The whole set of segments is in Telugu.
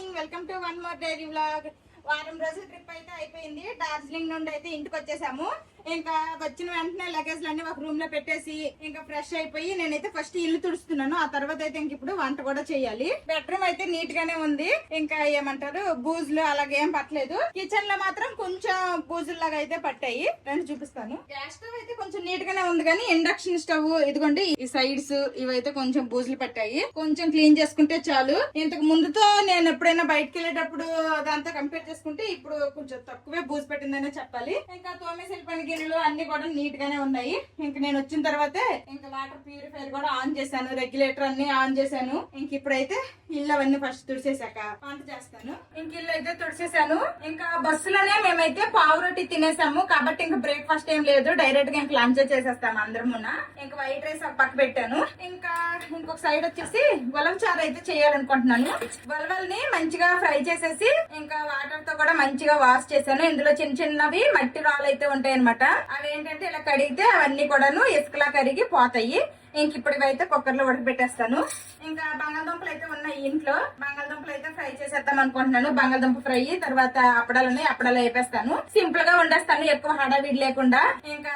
Morning welcome to one more diary vlog. వారం రోజుల ట్రిప్ అయితే అయిపోయింది. డార్జిలింగ్ నుండి అయితే ఇంటికి వచ్చేసాము. ఇంకా వచ్చిన వెంటనే లగేజ్ అన్ని ఒక రూమ్ లో పెట్టేసి ఇంకా ఫ్రెష్ అయిపోయి నేనైతే ఫస్ట్ ఇల్లు తుడుస్తున్నాను. ఆ తర్వాత అయితే ఇంక ఇప్పుడు వంట కూడా చేయాలి. బెడ్రూమ్ అయితే నీట్ గానే ఉంది. ఇంకా ఏమంటారు బూజులు అలాగే ఏం పట్టలేదు. కిచెన్ లో మాత్రం కొంచెం బూజుల్లాగా అయితే పట్టాయి. రెండు చూపిస్తాను. గ్యాస్ స్టవ్ అయితే కొంచెం నీట్ గానే ఉంది కానీ ఇండక్షన్ స్టవ్ ఇదిగోండి ఈ సైడ్స్ ఇవైతే కొంచెం బూజులు పట్టాయి. కొంచెం క్లీన్ చేసుకుంటే చాలు. ఇంతకు ముందుతో నేను ఎప్పుడైనా బయటకు వెళ్ళేటప్పుడు దాంతో కంపేర్ చేసుకుంటే ఇప్పుడు కొంచెం తక్కువే బూజు పెట్టిందనే చెప్పాలి. ఇంకా తోమేసి వెళ్ళిపోయిన గిన్నెలు అన్ని కూడా నీట్ గానే ఉన్నాయి. ఇంకా నేను వచ్చిన తర్వాతే ఇంకా వాటర్ ప్యూరిఫైర్ కూడా ఆన్ చేశాను, రెగ్యులేటర్ అన్ని ఆన్ చేశాను. ఇంక ఇప్పుడైతే ఇల్లు అవన్నీ ఫస్ట్ తుడిసేసాక వంట చేస్తాను. ఇంక ఇల్లు అయితే తుడిసేసాను. ఇంకా బస్సులోనే మేమైతే పావు రొట్టి తినేసాము కాబట్టి ఇంకా బ్రేక్ఫాస్ట్ ఏం లేదు, డైరెక్ట్ గా ఇంకా లంచ్ చేసేస్తాము అందరం. ఇంకా వైట్ రైస్ పక్క పెట్టాను. ఇంకా ఇంకొక సైడ్ వచ్చేసి ఉలవ చారు అయితే చేయాలనుకుంటున్నాను. ఉలవల్ని మంచిగా ఫ్రై చేసేసి ఇంకా వాటర్ తో కూడా మంచిగా వాష్ చేశాను. ఇందులో చిన్న చిన్నవి మట్టి రాళ్ళు అయితే ఉంటాయి అనమాట. అవి ఏంటంటే ఇలా కడిగితే అవన్నీ కూడాను ఇసుకలా కరిగి పోతాయి. ఇంక ఇప్పుడు ఇవైతే కుక్కర్ లో ఉడకబెట్టేస్తాను. ఇంకా బంగాళదుంపలు అయితే ఉన్నాయి ఇంట్లో. బంగాళదుంపలు అయితే ఫ్రై చేసేద్దాం అనుకుంటున్నాను. బంగాళదుంప ఫ్రై, తర్వాత అప్పడాలు వేపేస్తాను. సింపుల్ గా వండేస్తాను, ఎక్కువ హడావిడి లేకుండా. ఇంకా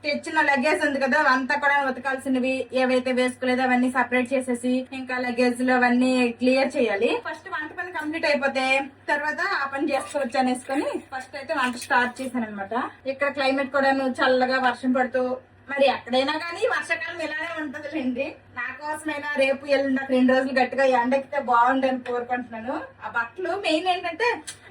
తెచ్చిన లగేజ్ ఉంది కదా అంతా కూడా ఉతకాల్సినవి ఏవైతే వేసుకోలేదో అవన్నీ సపరేట్ చేసేసి ఇంకా లగేజ్ లో అవన్నీ క్లియర్ చేయాలి. ఫస్ట్ వంట పని కంప్లీట్ అయిపోతే తర్వాత ఆ పని చేసుకోవచ్చు అనేసుకొని ఫస్ట్ అయితే వంట స్టార్ట్ చేశాను అనమాట. ఇక్కడ క్లైమేట్ కూడా చల్లగా వర్షం పడుతూ, మరి ఎక్కడైనా కానీ వర్షాకాలం ఇలానే ఉంటదిలేండి. నా కోసమైనా రేపు ఎల్లుండి 2 రోజులు గట్టిగా ఎండెక్కితే బాగుండని కోరుకుంటున్నాను. ఆ బట్టలు మెయిన్ ఏంటంటే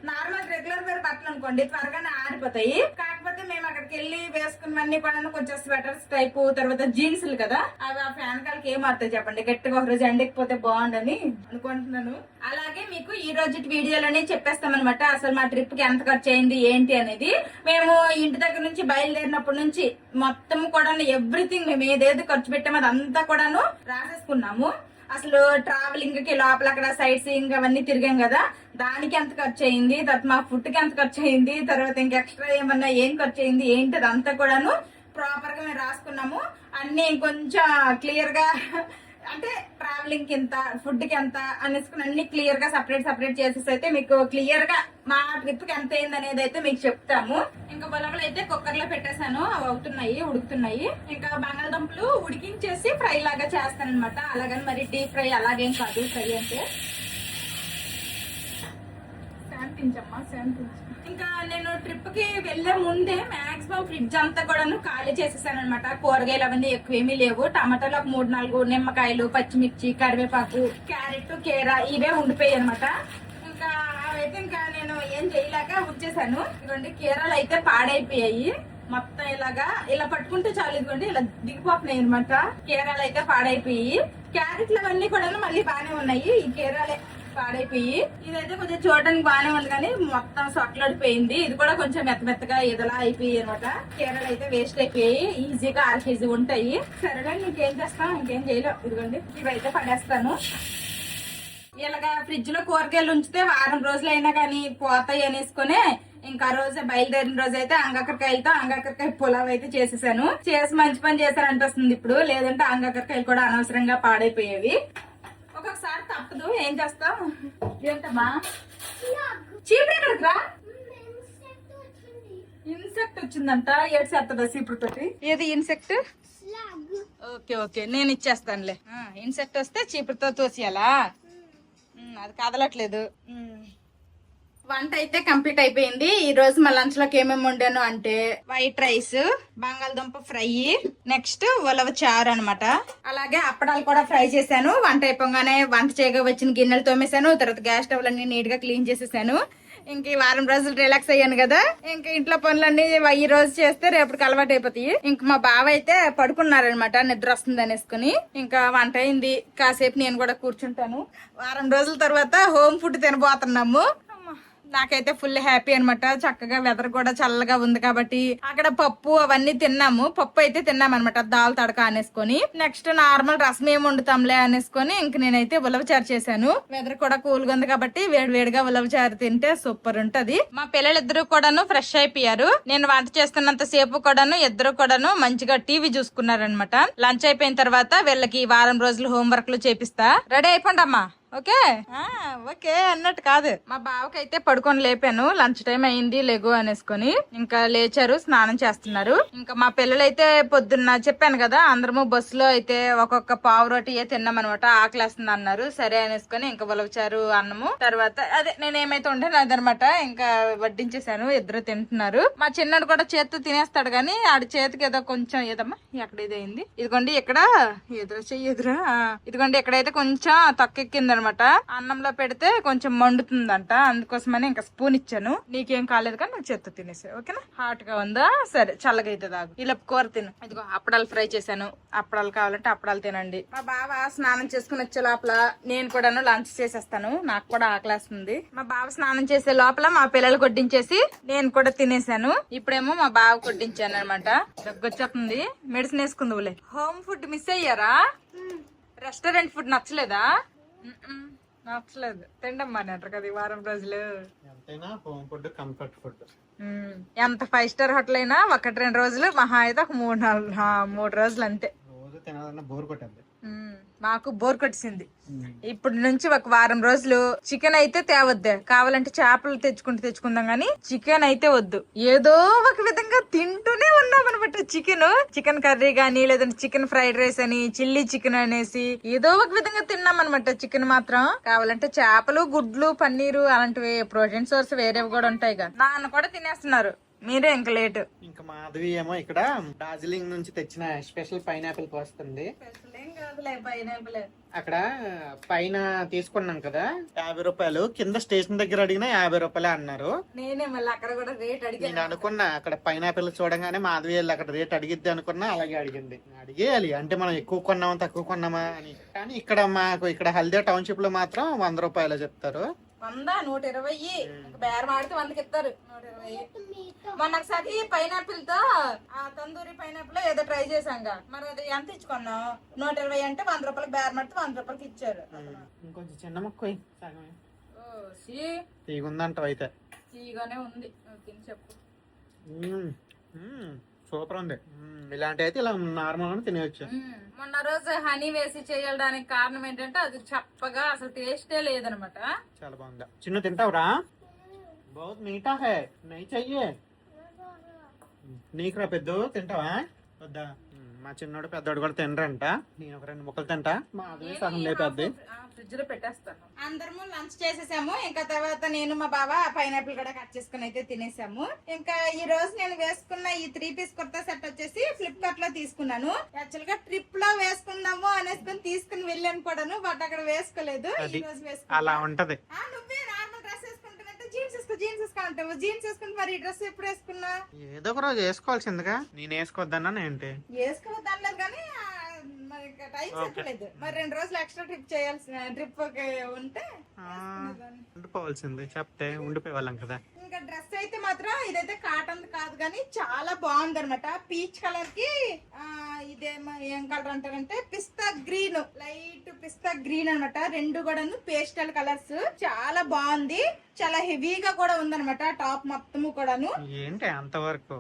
నార్మల్ రెగ్యులర్ వేర్ బట్టలు అనుకోండి త్వరగానే ఆరిపోతాయి. కాకపోతే మేము అక్కడికి వెళ్ళి వేసుకున్నవన్నీ కూడా కొంచెం స్వెటర్స్ టైపు, తర్వాత జీన్స్లు కదా, అవి ఆ ఫ్యాన్ కాలకి ఏం అవుతాయి చెప్పండి. గట్టిగా ఒక రోజు ఎండెక్కిపోతే బాగుండని అనుకుంటున్నాను. అలాగే మీకు ఈ రోజు వీడియోలోనే చెప్పేస్తామన్నమాట అసలు మా ట్రిప్ కి ఎంత ఖర్చు అయింది ఏంటి అనేది. మేము ఇంటి దగ్గర నుంచి బయలుదేరినప్పటి నుంచి మొత్తం కూడా ఎవ్రీథింగ్ మేము ఏదేది ఖర్చు పెట్టామో అదంతా కూడాను రాసేసుకున్నాము. అసలు ట్రావెలింగ్ కి లోపల అక్కడ సైట్ సీయింగ్ అవన్నీ తిరిగాం కదా, దానికి ఎంత ఖర్చు అయింది, తర్వాత మా ఫుడ్ కి ఎంత ఖర్చు అయింది, తర్వాత ఇంకా ఎక్స్ట్రా ఏమన్నా ఏం ఖర్చు అయింది ఏంటి అదంతా కూడాను ప్రాపర్ గా మేము రాసుకున్నాము. అన్ని కొంచెం క్లియర్ గా అంటే ట్రావెలింగ్ కి ఎంత, ఫుడ్ కి ఎంత అనేసుకుని అన్ని క్లియర్ గా సపరేట్ చేసేసి అయితే మీకు క్లియర్ గా మా ట్రిప్ కి ఎంత అయింది అనేది అయితే మీకు చెప్తాము. ఇంకా బొలవలు అయితే కుక్కర్ లో పెట్టేశాను, అవుతున్నాయి, ఉడుకుతున్నాయి. ఇంకా బంగాళదుంపలు ఉడికించేసి ఫ్రై లాగా చేస్తాను అనమాట. అలాగని మరి డీప్ ఫ్రై అలాగేం కాదు. ఫ్రై అంటే ఇంకా నేను ట్రిప్ కి వెళ్లే ముందే మాక్సిమం ఫ్రిడ్జ్ అంతా కూడాను ఖాళీ చేసేసాను అనమాట. కూరగాయలు అవన్నీ ఎక్కువేమీ లేవు. టమాటాలు ఒక 3-4, నిమ్మకాయలు, పచ్చిమిర్చి, కరివేపాకు, క్యారెట్, కీరా ఇవే ఉండిపోయాయి అనమాట. ఇంకా అవైతే ఇంకా నేను ఏం చేయలేక ఉంచేసాను. ఇదిగోండి కీరాలు అయితే పాడైపోయాయి మొత్తం. ఇలా పట్టుకుంటే చాలు, ఇదిగోండి ఇలా దిగిపోతున్నాయి అనమాట. కీరాలు అయితే పాడైపోయి, క్యారెట్లు అవన్నీ కూడా మళ్ళీ బాగానే ఉన్నాయి. ఈ కీరాలే పాడైపోయి, ఇదైతే కొంచెం చూడడానికి బాగానే ఉంది కానీ మొత్తం సొట్లడిపోయింది. ఇది కూడా కొంచెం మెత్తగా ఎదలా అయిపోయి అనమాట. కీరలు అయితే వేస్ట్ అయిపోయాయి. ఈజీగా 1/2 కేజీ ఉంటాయి. సరేగా ఇంకేం చేస్తాం, ఇంకేం చేయలేం. ఇదిగోండి ఇవైతే పడేస్తాను. ఇలాగా ఫ్రిడ్జ్ లో కూరగాయలు ఉంచితే వారం రోజులు అయినా కానీ పోతాయి అనేసుకునే ఇంకా రోజు బయలుదేరిన రోజు అయితే అంగాకరకాయ పులావ్ అయితే చేసేసాను. చేసి మంచి పని చేశాను అనిపిస్తుంది ఇప్పుడు. లేదంటే అంగాకరకాయలు కూడా అనవసరంగా పాడైపోయేవి. ఒక్కొక్కసారి తప్పదు, ఏం చేస్తాం. ఏంటమ్మా చీపురు ఎక్కడికి రా, ఇన్సెక్ట్ వచ్చిందంట. ఏడ్చేస్తుందా చీపురు తోటి? ఏది ఇన్సెక్ట్? ఓకే నేను ఇచ్చేస్తానులే. ఇన్సెక్ట్ వస్తే చీపురుతో తోసియాలా? అది కదలట్లేదు. వంట అయితే కంప్లీట్ అయిపోయింది. ఈ రోజు మా లంచ్ లోకి ఏమేమి వండాను అంటే వైట్ రైస్, బంగాళదుంప ఫ్రై, నెక్స్ట్ ఉలవ చారు అనమాట. అలాగే అప్పడాలు కూడా ఫ్రై చేశాను. వంట అయిపోగానే వంట చేయగా వచ్చిన గిన్నెలు తోమేశాను. తర్వాత గ్యాస్ స్టవ్ అన్ని నీట్ గా క్లీన్ చేసేసాను. ఇంక ఈ వారం రోజులు రిలాక్స్ అయ్యాను కదా, ఇంకా ఇంట్లో పనులన్నీ ఈ రోజు చేస్తే రేపటికి అలవాటు అయిపోతాయి. ఇంక మా బావ అయితే పడుకున్నారనమాట, నిద్ర వస్తుంది అనేసుకుని. ఇంకా వంట అయింది, కాసేపు నేను కూడా కూర్చుంటాను. వారం రోజుల తర్వాత హోమ్ ఫుడ్ తినబోతున్నాము. నాకైతే ఫుల్ హ్యాపీ అనమాట. చక్కగా వెదర్ కూడా చల్లగా ఉంది కాబట్టి అక్కడ పప్పు అవన్నీ తిన్నాము. పప్పు అయితే తిన్నాం అనమాట, దాల్ తడక అనేసుకొని. నెక్స్ట్ నార్మల్ రసం ఏమి వండుతాంలే అనేసుకొని ఇంక నేనైతే ఉలవచారు చేశాను. వెదర్ కూడా కూల్ గా ఉంది కాబట్టి వేడిగా ఉలవచారు తింటే సూపర్ ఉంటది. మా పిల్లలిద్దరూ కూడాను ఫ్రెష్ అయిపోయారు. నేను వంట చేస్తున్నంత సేపు కూడాను ఇద్దరు కూడాను మంచిగా టీవీ చూసుకున్నారనమాట. లంచ్ అయిపోయిన తర్వాత వీళ్ళకి వారం రోజులు హోంవర్క్ లు చేపిస్తా. రెడీ అయిపోండి అమ్మా, ఓకే ఓకే అన్నట్టు కాదు. మా బావకి అయితే పడుకొని లేపాను, లంచ్ టైం అయింది లెగు అనేసుకొని. ఇంకా లేచారు, స్నానం చేస్తున్నారు. ఇంకా మా పిల్లలైతే పొద్దున్న చెప్పాను కదా, అందరము బస్సులో అయితే ఒక్కొక్క పావు రోటి తిన్నాం అనమాట. ఆకలేస్తుంది అన్నారు, సరే అనేసుకొని ఇంకా ఉలవచారు అన్నము తర్వాత అదే నేను ఏమైతే ఉంటాను అదనమాట ఇంకా వడ్డించేసాను. ఇద్దరు తింటున్నారు. మా చిన్నడు కూడా చేత్తో తినేస్తాడు గానీ ఆడి చేతికి ఏదో కొంచెం ఏదమ్మా ఎక్కడ ఇదైంది, ఇదిగోండి ఇక్కడ ఎదురా ఇదిగోండి ఎక్కడైతే కొంచెం తక్కెక్కింది అనమాట. అన్నంలో పెడితే కొంచెం మండుతుందంట, అందుకోసమని ఇంకా స్పూన్ ఇచ్చాను. నీకేం కాలేదు కానీ నువ్వు చేత్తో తినేసా, ఓకేనా? హాట్ గా ఉందా? సరే చల్లగా అయితే తాగు. ఇలా కూర తిను. ఇదిగో అప్పడాలు ఫ్రై చేశాను, అప్పడాలు కావాలంటే అప్పడాలు తినండి. మా బావ స్నానం చేసుకుని వచ్చే లోపల నేను కూడాను లంచ్ చేసేస్తాను, నాకు కూడా ఆకలేస్తుంది. మా బావ స్నానం చేసే లోపల మా పిల్లలు కొట్టించేసి నేను కూడా తినేసాను. ఇప్పుడేమో మా బావ కొట్టించాను అనమాట. దగ్గొచ్చేస్తుంది, మెడిసిన్ వేసుకుందులే. హోమ్ ఫుడ్ మిస్ అయ్యారా? రెస్టారెంట్ ఫుడ్ నచ్చలేదా? నచ్చలేదు, తిండమ్మా అంటారు కదా ఈ వారం రోజులు. ఎంతైనా హోమ్ ఫుడ్ కంఫర్ట్ ఫుడ్. ఎంత 5 స్టార్ హోటల్ అయినా 1-2 రోజులు, మహా అయితే ఒక 3 రోజులు అంతే. రోజు తినాలన్నా బోర్ కొట్టింది. మాకు బోర్ కొట్టింది. ఇప్పుడు నుంచి ఒక వారం రోజులు చికెన్ అయితే తేవద్దే, కావాలంటే చేపలు తెచ్చుకుందాం గానీ చికెన్ అయితే వద్దు. ఏదో ఒక విధంగా తింటూనే ఉన్నాం అనమాట. చికెన్ కర్రీ గానీ, లేదంటే చికెన్ ఫ్రైడ్ రైస్ అని, చిల్లీ చికెన్ అనేసి ఏదో ఒక విధంగా తిన్నాం అనమాట. చికెన్ మాత్రం కావాలంటే చేపలు, గుడ్లు, పన్నీరు అలాంటివి ప్రోటీన్ సోర్స్ వేరేవి కూడా ఉంటాయి కదా. నాన్న కూడా తినేస్తున్నారు, మీరే ఇంకా లేట్. ఇంకా మాధవి ఏమో ఇక్కడ డార్జిలింగ్ నుంచి తెచ్చిన స్పెషల్ పైనాపిల్ కోస్తుంది. అక్కడ పైన తీసుకున్నాం కదా 50 రూపాయలు, కింద స్టేషన్ దగ్గర అడిగినా 50 రూపాయలే అన్నారు. నేనే మళ్ళీ అక్కడ కూడా రేట్ అడిగి నేను అనుకున్నా అక్కడ పైనాపిల్ చూడగానే మాధవి వెళ్ళి అక్కడ రేట్ అడిగిద్ది అనుకున్నా, అలాగే అడిగింది. అడిగేయాలి అంటే మనం ఎక్కువ కొన్నామా తక్కువ కొన్నామా అని. కానీ ఇక్కడ మాకు ఇక్కడ హల్దియా టౌన్షిప్ లో మాత్రం 100 రూపాయలు చెప్తారు. 100, 120 బేరం ఆడితే 100కి ఇస్తారు. 120. మొన్న ఒకసారి పైనాపిల్ తో తందూరి పైనాపిల్ ఏదో ట్రై చేసాంగా, మరి అది ఎంత ఇచ్చుకున్నాం? 120 అంటే 100 రూపాయలకి బేరం ఆడితే 100 రూపాయలకి ఇచ్చారు. ఇంకొంచెం చిన్న మొక్క సగమే తీగుందంటావు అయితే. తీగానే ఉంది, తిని చెప్పు. సూపర్ ఉంది. ఇలాంటి అయితే ఇలా నార్మల్ గా తినేయచ్చు. మొన్న రోజు హనీ వేసి చేయడానికి కారణం ఏంటంటే అది చప్పగా అసలు టేస్టే లేదనమాట. చాలా బాగుంది. చిన్న తింటావురా? బహుత్ మీఠా హై, నై చెయ్యే. నీకురా పెద్ద తింటావా? వద్దా? మా చిన్నోడు పెద్దోడు కూడా తినరంట. నేను ఒక 2 ముక్కలు తింటా. మా అదే సగం లేపద్ది, ఫ్రిడ్జ్ లో పెట్టేస్తాను. అందరము లంచ్ చేసేసాము. ఇంకా తర్వాత నేను మా బావ పైనాపిల్ కూడా కట్ చేసుకుని అయితే తినేసాము. ఇంకా ఈ రోజు నేను వేసుకున్న ఈ 3 పీస్ కుర్తా సెట్ వచ్చేసి ఫ్లిప్కార్ట్ లో తీసుకున్నాను. యాక్చువల్ గా ట్రిప్ లో వేసుకుందాము అనేసుకుని తీసుకుని వెళ్ళాను కూడాను, బట్ అక్కడ వేసుకోలేదు. ఈ రోజు వేసుకున్నా. అలా ఉంటది. నువ్వే నార్మల్ డ్రెస్ వేసుకుంటున్నట్టు జీన్స్ వేసుకుంటావు. జీన్స్ వేసుకుని మరి ఈ డ్రెస్ ఎప్పుడు వేసుకున్నా? ఏదో ఒక రోజు వేసుకోవాల్సిందిగా. నేను వేసుకోవద్దన్నా ఏంటి? వేసుకోవద్దనలేదు కానీ మరి టైం చెప్పలేదు. మరి 2 రోజులు ఎక్స్ట్రా ట్రిప్ చేయాల్సిన ట్రిప్ ఉంటే ఉండిపోవాల్సింది. చెప్తే ఉండిపోయేవాళ్ళం కదా. ఇంకా డ్రెస్ అయితే మాత్రం ఇదైతే కాటన్ కాదు కానీ చాలా బాగుంది అనమాట. పీచ్ కలర్ కి ఇదేమో ఏం కలర్ అంటారంటే పిస్తా గ్రీన్, లైట్ పిస్తా గ్రీన్ అనమాట. 2 కూడాను పేస్టల్ కలర్స్. చాలా బాగుంది, చాలా హెవీగా కూడా ఉందన్నమాట టాప్ మొత్తము కూడాను. ఏంటి అంతవరకు?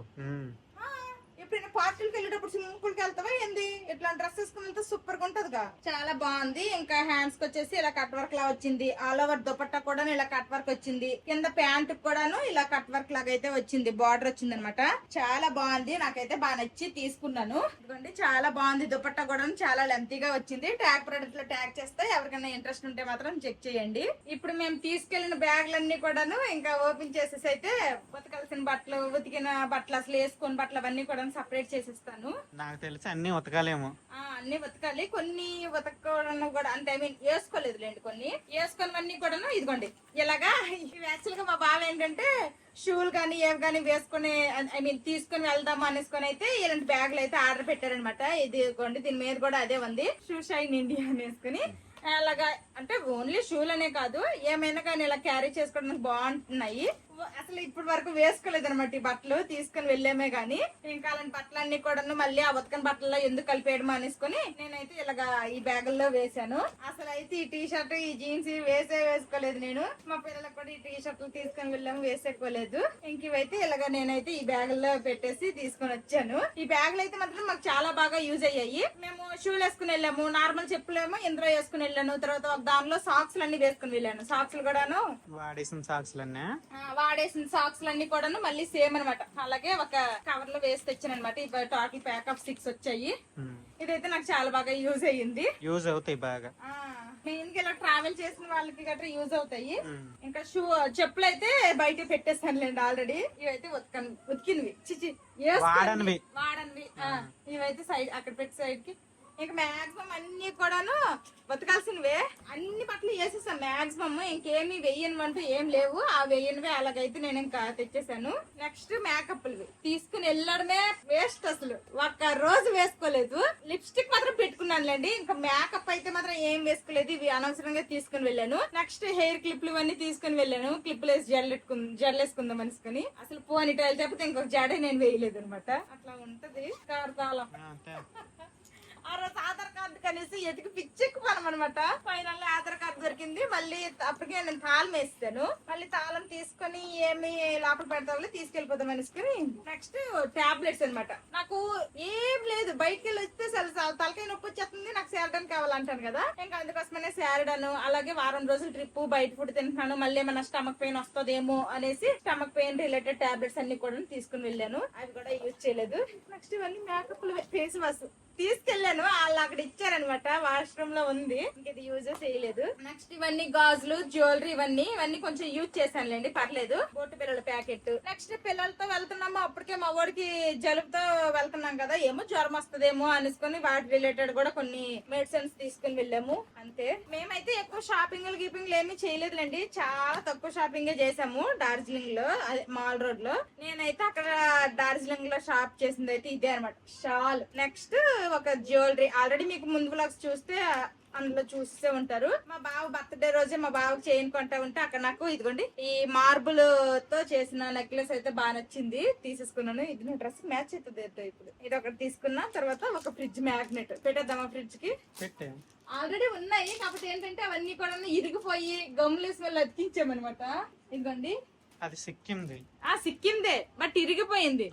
ఇప్పుడు పార్టీలకు వెళ్ళేటప్పుడు స్విమ్మింగ్ పూల్ కి వెళ్తావా ఏంది? ఇట్లా డ్రెస్ వేసుకుని వెళ్తే సూపర్ గా ఉంటదిగా. చాలా బాగుంది. ఇంకా హ్యాండ్స్ కి వచ్చేసి ఇలా కట్ వర్క్ లా వచ్చింది. ఆల్ ఓవర్ దుపట్టా కూడా ఇలా కట్ వర్క్ వచ్చింది. కింద ప్యాంట్ కూడాను ఇలా కట్ వర్క్ లాగా అయితే వచ్చింది, బార్డర్ వచ్చింది అనమాట. చాలా బాగుంది, నాకైతే బాగా నచ్చి తీసుకున్నాను. ఇదిగోండి చాలా బాగుంది. దుపట్టా కూడా చాలా లెంతీగా వచ్చింది. ట్యాగ్ ప్రొడక్ట్ లో ట్యాగ్ చేస్తే ఎవరికైనా ఇంట్రెస్ట్ ఉంటే మాత్రం చెక్ చేయండి. ఇప్పుడు మేము తీసుకెళ్లిన బ్యాగ్లన్నీ కూడాను ఇంకా ఓపెన్ చేసేసి అయితే ఉతకాల్సిన బట్టలు, ఉతికిన బట్టలు, అసలు వేసుకుని బట్టలు అవన్నీ కూడా సపరేట్ చేసేస్తాను. నాకు తెలిసి అన్ని ఉతకాలేమో. అన్ని ఉతకాలి, కొన్ని ఉతకడం కూడా అంటే ఐ మీన్ వేసుకోలేదులేండి. కొన్ని వేసుకున్నవన్నీ కూడా ఇదిగోండి ఇలాగా. యాక్చువల్ గా మా బావ ఏంటంటే షూలు కానీ ఏవి కానీ వేసుకుని ఐ మీన్ తీసుకుని వెళ్దాము అనేసుకొని అయితే ఇలాంటి బ్యాగులు అయితే ఆర్డర్ పెట్టారనమాట. ఇదిగోండి దీని మీద కూడా అదే ఉంది, షూ షైన్ ఇండియా అనేసుకుని. అలాగా అంటే ఓన్లీ షూలు అనే కాదు, ఏమైనా కానీ ఇలా క్యారీ చేసుకోవడానికి బాగుంటున్నాయి. అసలు ఇప్పటి వరకు వేసుకోలేదు అనమాట ఈ బట్టలు, తీసుకుని వెళ్ళామే గానీ ఇంకా అలాంటి బట్టలన్నీ కూడా మళ్ళీ ఆ ఉతకని బట్టల్లో ఎందుకు కలిపేయడం అనేసుకొని నేనైతే ఇలాగా ఈ బ్యాగుల్లో వేసాను. అసలు అయితే ఈ టీ షర్ట్ ఈ జీన్స్ వేసుకోలేదు నేను. మా పిల్లలకు కూడా ఈ టీ షర్ట్లు తీసుకొని వెళ్ళాము, వేసేసుకోలేదు. ఇంక ఇవైతే ఇలాగా నేనైతే ఈ బ్యాగుల్లో పెట్టేసి తీసుకొని వచ్చాను. ఈ బ్యాగులు అయితే మాత్రం మాకు చాలా బాగా యూజ్ అయ్యాయి. మేము షూలు వేసుకుని వెళ్ళాము, నార్మల్ చెప్పులేమో ఇందులో వేసుకుని వెళ్ళాను. తర్వాత ఒక దానిలో సాక్స్ అన్ని వేసుకుని వెళ్ళాను. సాక్స్ కూడాను వాడేసిన సాక్స్ వాడేసిన సాక్స్ అన్ని కూడాను మళ్ళీ సేమ్ అనమాట. అలాగే ఒక కవర్ లో వేసి తెచ్చాను అనమాట. ఇప్పుడు టోటల్ ప్యాక్ ఆఫ్ 6 వచ్చాయి. ఇదైతే నాకు చాలా బాగా యూజ్ అయ్యింది. యూజ్ అవుతాయి బాగా. మెయిన్ గా ఇలా ట్రావెల్ చేసిన వాళ్ళకి గట్రా యూజ్ అవుతాయి. ఇంకా చెప్పులు అయితే బయట పెట్టేస్తానులేండి ఆల్రెడీ. ఇవైతే ఉతికినవి చిచి వాడనివి. ఇవైతే సైడ్ అక్కడ పెట్టి సైడ్ కి. ఇంకా మాక్సిమం అన్ని కూడాను బతకాల్సినవే. అన్ని బట్టలు వేసేసాను మాక్సిమం. ఇంకేమి వెయ్యనివంటూ ఏం లేవు. ఆ వెయ్యనివే అలాగైతే నేను ఇంకా తెచ్చేసాను. నెక్స్ట్ మేకప్లు తీసుకుని వెళ్ళడమే వేస్ట్. అసలు ఒక్క రోజు వేసుకోలేదు. లిప్స్టిక్ మాత్రం పెట్టుకున్నానులేండి. ఇంకా మేకప్ అయితే మాత్రం ఏం వేసుకోలేదు. ఇవి అనవసరంగా తీసుకుని వెళ్ళాను. నెక్స్ట్ హెయిర్ క్లిప్లు ఇవన్నీ తీసుకుని వెళ్ళాను. క్లిప్లు వేసి జెల్ వేసుకుందాం అనుకుని. అసలు పోనీ టైల్ చెప్పితే ఇంకొక జడే నేను వేయలేదు అనమాట. అట్లా ఉంటది కాలం. ఆ రోజు ఆధార్ కార్డు కనేసి ఎతికి పిచ్చెక్కుపోయాం అనమాట. ఫైనల్ ఆధార్ కార్డు దొరికింది. మళ్ళీ అప్పటికే నేను తాళం వేస్తాను. మళ్ళీ తాళం తీసుకొని ఏమి లోపల పెడతామో తీసుకెళ్లిపోదాం అనేసుకుని నెక్స్ట్ టాబ్లెట్స్ అనమాట. నాకు ఏం లేదు, బయటకు వెళ్ళి వస్తే తలకాయ నొప్పి వచ్చేస్తుంది, నాకు శారడాన్ కావాలంటాను కదా. ఇంకా అందుకోసమనే శారడాను, అలాగే వారం రోజులు ట్రిప్ బయట ఫుడ్ తింటున్నాను, మళ్ళీ ఏమైనా స్టమక్ పెయిన్ వస్తుందేమో అనేసి స్టమక్ పెయిన్ రిలేటెడ్ టాబ్లెట్స్ అన్ని కూడా తీసుకుని వెళ్ళాను. అవి కూడా యూజ్ చేయలేదు. నెక్స్ట్ ఇవన్నీ మేకప్ ఫేస్ వాష్ తీసుకెళ్లాను. వాళ్ళు అక్కడ ఇచ్చారనమాట, వాష్రూమ్ లో ఉంది. ఇది యూజ్ చేయలేదు. నెక్స్ట్ ఇవన్నీ గాజులు, జ్యువెలరీ ఇవన్నీ కొంచెం యూజ్ చేశానులేండి, పర్లేదు. బొట్టు పిల్లల ప్యాకెట్. నెక్స్ట్ పిల్లలతో వెళ్తున్నాము. అప్పటికే మా వాడికి జలుబుతో వెళ్తున్నాం కదా, ఏమో జ్వరం వస్తుందేమో అనేసుకొని వాటి రిలేటెడ్ కూడా కొన్ని మెడిసిన్స్ తీసుకుని వెళ్ళాము. అంతే. మేమైతే ఎక్కువ షాపింగ్ గీపింగ్లు ఏమీ చేయలేదులేండి. చాలా తక్కువ షాపింగ్ చేసాము డార్జిలింగ్ లో, మాల్ రోడ్ లో. నేనైతే అక్కడ డార్జిలింగ్ లో షాప్ చేసింది అయితే ఇదే అనమాట, షాల్. నెక్స్ట్ ఒక జ్యువెలరీ. ఆల్రెడీ మీకు ముందు బ్లాగ్స్ చూస్తే అందులో చూస్తే ఉంటారు. మా బావ బర్త్డే రోజే మా బావకి చైన్ కొంటా ఉంటే అక్కడ నాకు ఇదిగోండి ఈ మార్బుల్ తో చేసిన నెక్లెస్ అయితే బాగా నచ్చింది, తీసేసుకున్నాను. ఇది నా డ్రెస్ మ్యాచ్ అవుతుంది. ఇప్పుడు ఇది ఒకటి తీసుకున్నా. తర్వాత ఒక ఫ్రిడ్జ్ మ్యాగ్నెట్ పెట్టేద్దామా ఫ్రిడ్జ్ కి. ఆల్రెడీ ఉన్నాయి, కాకపోతే ఏంటంటే అవన్నీ కూడా ఇరిగిపోయి గమ్ములేసి వెళ్ళి అతికించామనమాట. ఇదిగోండి అది సిక్కింది. సిక్కిందే, బట్ ఇరిగిపోయింది.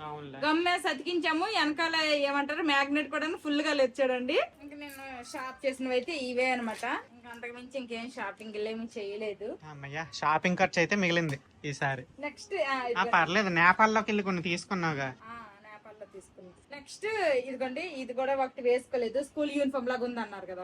గమ్మేసి అతికించాము. వెనకాల ఏమంటారు మ్యాగ్నెట్ కూడా ఫుల్ గా లేచాడండి. ఇంకా నేను షాప్ చేసినవి అయితే ఇవే అనమాట. ఇంకా అంతకు మించి ఇంకేం షాపింగ్ ఏమి చేయలేదు. షాపింగ్ ఖర్చు అయితే మిగిలింది ఈసారి. నెక్స్ట్ పర్లేదు, నేపాల్లోకి వెళ్ళి కొన్ని తీసుకున్నావుగా. నేపాల్లో తీసుకున్నాం. నెక్స్ట్ ఇదిగోండి ఇది కూడా ఒకటి వేసుకోలేదు. స్కూల్ యూనిఫామ్ లాగా ఉంది అన్నారు కదా,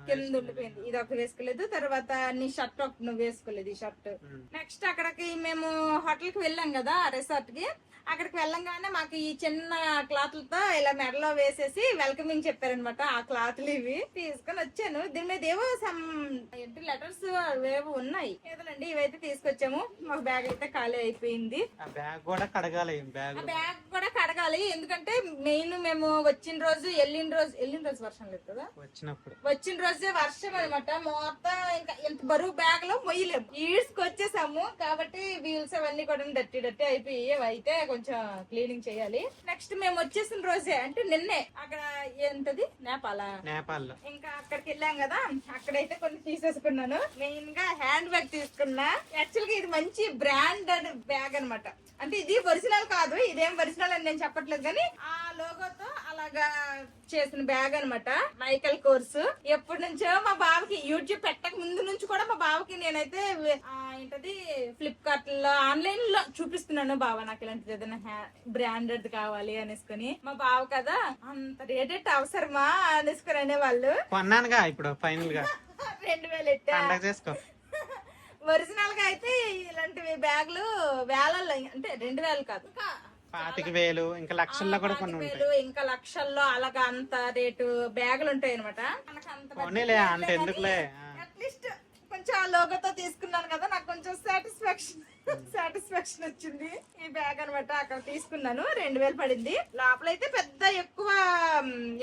కింద ఉండిపోయింది. ఇది ఒకటి వేసుకోలేదు. తర్వాత నీ షర్ట్ ఒకటి నువ్వు వేసుకోలేదు, ఈ షర్ట్. నెక్స్ట్ అక్కడికి మేము హోటల్ కి వెళ్ళాం కదా, రిసార్ట్ కి. అక్కడికి వెళ్ళంగానే మాకు ఈ చిన్న క్లాత్లతో ఇలా మెడలో వేసేసి వెల్కమింగ్ చెప్పారనమాట. ఆ క్లాత్లు ఇవి తీసుకొని వచ్చాను. దీని మీద ఏవో లెటర్స్ ఏవో ఉన్నాయి ఏదోనండి. ఇవైతే తీసుకొచ్చాము. మాకు బ్యాగ్ అయితే ఖాళీ అయిపోయింది. బ్యాగ్ కూడా కడగాలి. బ్యాగ్ కూడా కడగాలి. ఎందుకంటే మెయిన్ మేము వచ్చిన రోజు వెళ్ళిన రోజు వర్షం లేదు కదా, వచ్చిన రోజే వర్షం అనమాట. మొత్తం ఇంకా ఇంత బరువు బ్యాగ్ లో మొయ్యలేము, ఈడ్చుకొచ్చేసాము. కాబట్టి వీల్స్ అవన్నీ కూడా డట్టి అయిపోయి అయితే కొంచెం క్లీనింగ్ చేయాలి. నెక్స్ట్ మేము వచ్చేసిన రోజే అంటే నిన్నే అక్కడ ఏంటది నేపాల్ ఇంకా అక్కడికి వెళ్ళాం కదా, అక్కడైతే కొన్ని తీసేసుకున్నాను. మెయిన్ గా హ్యాండ్ బ్యాగ్ తీసుకున్నా. యాక్చువల్ గా ఇది మంచి బ్రాండెడ్ బ్యాగ్ అనమాట. అంటే ఇది ఒరిజినల్ కాదు, ఇదేం ఒరిజినల్ అని నేను చెప్పట్లేదు కానీ ఆ లోగోతో అలాగా చేసిన బ్యాగ్ అనమాట. Michael course. ఎప్పటి నుంచో మా బావకి యూట్యూబ్ పెట్టక ముందు నుంచి కూడా మా బావకి నేనైతే ఏంటది ఫ్లిప్కార్ట్ లో ఆన్లైన్ లో చూపిస్తున్నాను. బావ నాకు ఇలాంటిది ఏదైనా బ్రాండెడ్ కావాలి అనేసుకుని. మా బావ కదా అంత రేటెడ్ అవసరమా అనేసుకుని అనేవాళ్ళు. కొన్నానుగా ఇప్పుడు ఫైనల్ గా 2000 ఒరిజినల్ గా అయితే ఇలాంటివి బ్యాగులు వేలల్లో, అంటే 2000 కాదు, 25,000 ఇంకా లక్షల్లో కూడా కొన్ని ఉంటాయి. ఇంకా లక్షల్లో అలాగా అంత రేటు బ్యాగులు ఉంటాయి అనమాట. అంత ఎందుకులే, అట్లీస్ట్ కొంచెం ఆ లోగోతో తీసుకున్నాను కదా, నాకు కొంచెం సాటిస్ఫాక్షన్ సాటిస్ఫాక్షన్ వచ్చింది. ఈ బ్యాగ్ అనమాట అక్కడ తీసుకున్నాను, 2000 పడింది. లోపలైతే పెద్ద ఎక్కువ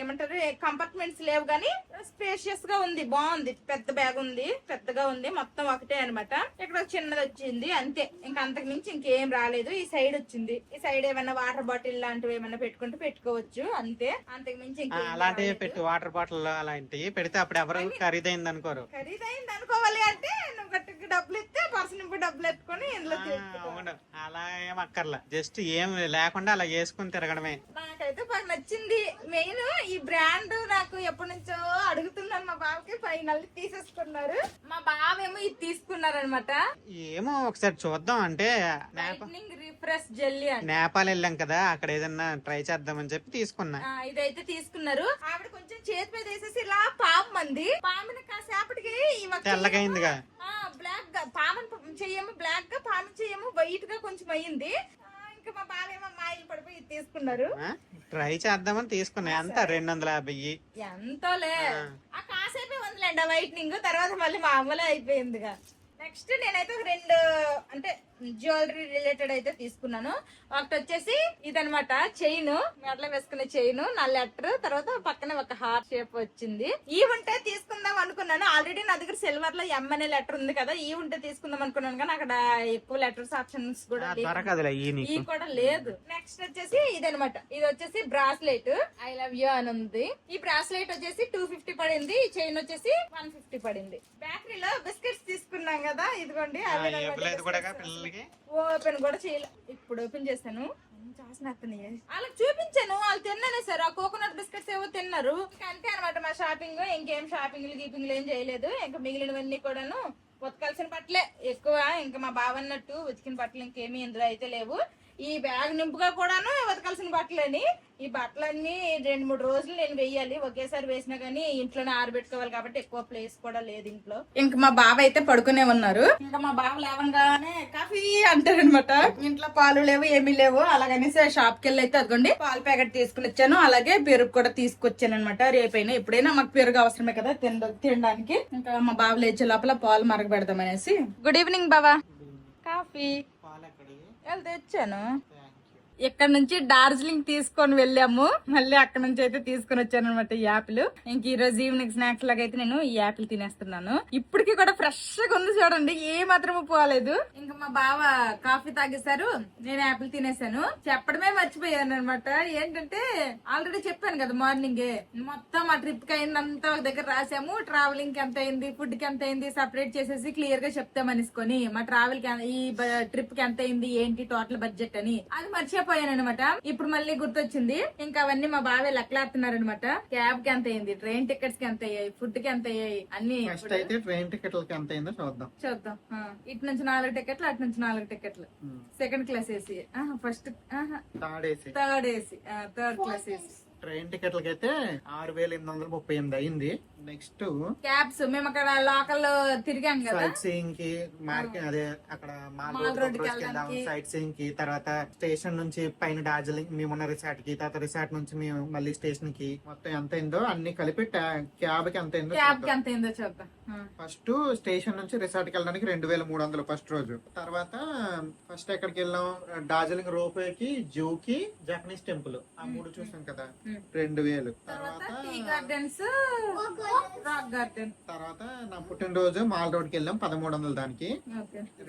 ఏమంటారు కంపార్ట్మెంట్స్ లేవు కానీ స్పేషియస్ గా ఉంది, బాగుంది. పెద్ద బ్యాగ్ ఉంది, పెద్దగా ఉంది, మొత్తం ఒకటే అనమాట. ఇక్కడ చిన్నది వచ్చింది అంతే, ఇంకా అంతకు మించి ఇంకేం రాలేదు. ఈ సైడ్ వచ్చింది, ఈ సైడ్ ఏమైనా వాటర్ బాటిల్ లాంటివి ఏమైనా పెట్టుకుంటే పెట్టుకోవచ్చు అంతే, అంతకు మించి అలాంటివి పెట్టి వాటర్ బాటిల్ అలాంటివి పెడితే అప్పుడు ఎవరు ఖరీదైంది అనుకోరు. ఖరీదైంది అనుకోవాలి అంటే నువ్వు గట్టిగా డబ్బులు ఇస్తే పర్సన్ ఇప్పుడు డబ్బులు ఎత్తుకొని ఇందులో అవును, అలా ఏం అక్కర్లా, జస్ట్ ఏం లేకుండా అలా వేసుకుని తిరగడమే. నాకైతే బాగా నచ్చింది. మెయిన్ ఈ బ్రాండ్ నాకు ఎప్పటి నుంచో అడుగుతున్నాను, మా బావకి ఫైనల్ తీసేసుకున్నారు. మా బావేమో ఇది తీసుకున్నారు అనమాట. ఏమో ఒకసారి చూద్దాం, అంటే రిఫ్రెష్ జెల్లీ నేపాల్ వెళ్ళాం కదా, అక్కడ ఏదన్నా ట్రై చేద్దామని చెప్పి తీసుకున్నా. ఇదైతే తీసుకున్నారు. ఆవిడ కొంచెం చేతి మీద వేసేసి ఇలా పాము మంది పాముని కాసేపటికి తెల్లగైందిగా, బ్లాక్ గా పాముని చెయ్యము బ్లాక్ గా, పాము చెయ్యము వైట్ గా కొంచెం అయ్యింది. ఇంకా మా బావేమో మాయిలు పడిపోయి తీసుకున్నారు. ట్రై చేద్దామని తీసుకున్నా. ఎంత 250? ఎంతోలే, ఆ కాసేపే ఉందిలేండి వైట్నింగ్, తర్వాత మళ్ళీ మామూలే అయిపోయిందిగా. నెక్స్ట్ నేనైతే 2 అంటే జ్యువెలరీ రిలేటెడ్ అయితే తీసుకున్నాను. ఒకటి వచ్చేసి ఇదనమాట చైన్, మెడలో వేసుకునే చైన్, నా లెటర్, తర్వాత పక్కనే ఒక హార్ట్ షేప్ వచ్చింది. ఈ ఉంటే తీసుకుందాం అనుకున్నాను. ఆల్రెడీ నా దగ్గర సిల్వర్ లో ఎం అనే లెటర్ ఉంది కదా, ఈ ఉంటే తీసుకుందాం అనుకున్నాను కానీ అక్కడ ఎక్కువ లెటర్స్ ఆప్షన్స్ కూడా ఈ కూడా లేదు. నెక్స్ట్ వచ్చేసి ఇదనమాట, ఇది వచ్చేసి బ్రాస్లెట్, ఐ లవ్ యూ అని ఉంది. ఈ బ్రాస్లెట్ వచ్చేసి 250 పడింది, ఈ చైన్ వచ్చేసి 150 పడింది. బేకరీలో బిస్కెట్స్ తీసుకున్నాం కదా, ఇదిగోండి ఓపెన్ కూడా చేయలే, ఇప్పుడు ఓపెన్ చేశాను. వాళ్ళకి చూపించాను, వాళ్ళు తిన్నానే సార్, ఆ కోకోనట్ బిస్కెట్స్ ఏవో తిన్నారు. అంతే అనమాట మా షాపింగ్. ఇంకేం షాపింగ్లు గీపింగ్లు ఏం చేయలేదు. ఇంకా మిగిలినవన్నీ కూడాను ఉతకాల్సిన బట్టలే ఎక్కువ. ఇంకా మా బావ అన్నట్టు ఉతికిన బట్టలు ఇంకేమీ ఇందులో అయితే లేవు. ఈ బ్యాగ్ నింపుగా కూడాను ఉతకాల్సిన బట్టలని. ఈ బట్టలన్నీ 2-3 రోజులు నేను వెయ్యాలి, ఒకేసారి వేసినా గానీ ఇంట్లోనే ఆరబెట్టుకోవాలి కాబట్టి ఎక్కువ ప్లేస్ కూడా లేదు ఇంట్లో. ఇంకా మా బావ అయితే పడుకునే ఉన్నారు. ఇంకా మా బావ లేవంగానే కాఫీ అంటారనమాట. ఇంట్లో పాలు లేవు, ఏమీ లేవు. అలాగనేసి షాప్ కి వెళ్ళి అయితే అదిగోండి పాలు ప్యాకెట్ తీసుకుని వచ్చాను, అలాగే పెరుగు కూడా తీసుకొచ్చాను అనమాట. రేపైనా ఎప్పుడైనా మాకు పెరుగు అవసరమే కదా తినడానికి. ఇంకా మా బావ లేచే లోపల పాలు మరగబెడదాం అనేసి. గుడ్ ఈవినింగ్ బావా. కాఫీ తెచ్చాను. ఇక్కడ నుంచి డార్జిలింగ్ తీసుకొని వెళ్ళాము, మళ్ళీ అక్కడ నుంచి అయితే తీసుకొని వచ్చాను అనమాట ఈ యాపిల్. ఇంక ఈ రోజు ఈవినింగ్ స్నాక్స్ లాగా అయితే నేను ఈ యాపిల్ తినేస్తున్నాను. ఇప్పటికి కూడా ఫ్రెష్ గా ఉంది చూడండి, ఏ మాత్రము పోలేదు. ఇంకా మా బావ కాఫీ తాగేశారు, నేను యాపిల్ తినేసాను. చెప్పడమే మర్చిపోయాను అనమాట. ఏంటంటే ఆల్రెడీ చెప్పాను కదా మార్నింగే, మొత్తం ఆ ట్రిప్ కి అయిందంతా ఒక దగ్గర రాసాము. ట్రావెలింగ్ కి ఎంత అయింది, ఫుడ్ కి ఎంత అయింది సపరేట్ చేసేసి క్లియర్ గా చెప్తామనిసుకొని, మా ట్రావెల్ కి ఈ ట్రిప్ కి ఎంత అయింది ఏంటి టోటల్ బడ్జెట్ అని అది మర్చిపోయాను అనమాట. ఇప్పుడు మళ్ళీ గుర్తొచ్చింది. ఇంకా అవన్నీ మా బావే లెక్కలాడుతున్నారు అనమాట. క్యాబ్ కి ఎంత అయింది, ట్రైన్ టికెట్స్ కి ఎంత అయ్యాయి, ఫుడ్ కి ఎంత అయ్యాయి అన్ని. ట్రైన్ టికెట్లకి ఎంత అయిందో చూద్దాం. ఇటు నుంచి 4 టికెట్లు, అటు నుంచి 4 టికెట్లు. Second class AC, first third AC, third class AC. Train టికెట్లకి అయితే 6838 అయింది. నెక్స్ట్ క్యాబ్స్ మేము అక్కడ లోకల్ తిరిగాం కదా, సైట్ సీయింగ్ కి మార్కెట్, అదే అక్కడ సైట్ సీయింగ్ కి, తర్వాత స్టేషన్ నుంచి పైన డార్జిలింగ్ మేమున్న రిసార్ట్ కి, తర్వాత రిసార్ట్ నుంచి మేము మళ్ళీ స్టేషన్ కి, మొత్తం ఎంత అయిందో అన్ని కలిపి క్యాబ్ కి ఎంత అయిందో చూద్దాం. ఫస్ట్ స్టేషన్ నుంచి రిసార్ట్ కి వెళ్ళడానికి 2300 ఫస్ట్ రోజు. తర్వాత ఫస్ట్ ఎక్కడికి వెళ్ళాం, డార్జిలింగ్ రోప్ కి, జూ కి, జపనీస్ టెంపుల్, ఆ 3 చూసాం కదా, 2000. తర్వాత నా పుట్టినరోజు మాల్ రోడ్ కి వెళ్ళాం 1300 దానికి.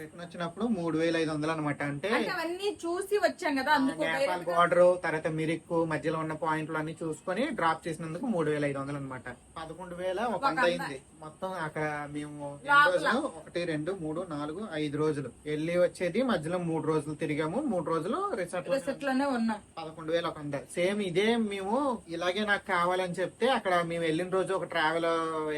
రిటర్న్ వచ్చినప్పుడు 3500 అనమాట. అంటే చూసి వచ్చాం కదా, నేపాల్ బార్డర్, తర్వాత మిరిక్ మధ్యలో ఉన్న పాయింట్లు అన్ని చూసుకొని డ్రాప్ చేసినందుకు 3500 అనమాట. 11,100 అయింది మొత్తం. అక్కడ మేము 1 2 3 4 5 రోజులు వెళ్ళి వచ్చేది, మధ్యలో 3 రోజులు తిరిగాము, 3 రోజులు రిసార్ట్ లోనే ఉన్నాం. 11,100. సేమ్ ఇదే మేము ఇలాగే నాకు కావాలని చెప్తే అక్కడ మేము వెళ్ళిన రోజు ఒక ట్రావెల్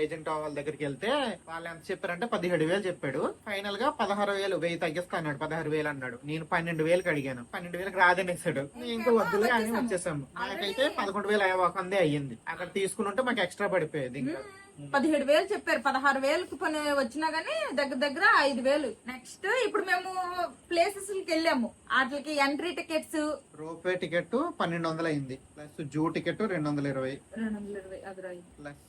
ఏజెంట్ వాళ్ళ దగ్గరికి వెళ్తే వాళ్ళు ఎంత చెప్పారంటే 17,000 చెప్పాడు. ఫైనల్ గా 16,000, 1000 తగ్గిస్తా అన్నాడు. 16,000 అన్నాడు. నేను 12,000కి అడిగాను, 12,000కి రాదనేసాడు. ఇంకా వద్దులే అని వచ్చేసాము. నాకైతే 11,100 అయ్యింది. అక్కడ తీసుకుని ఉంటే మాకు ఎక్స్ట్రా పడిపోయేది. ఇంకా 17,000 చెప్పారు. 16,000కి పని వచ్చినా గానీ దగ్గర 5,000. నెక్స్ట్ ఇప్పుడు మేము ప్లేసెస్ కి వెళ్ళాము, వాటికి ఎంట్రీ టికెట్స్, రోప్వే టికెట్ 1200 అయింది, plus zoo ticket 220 plus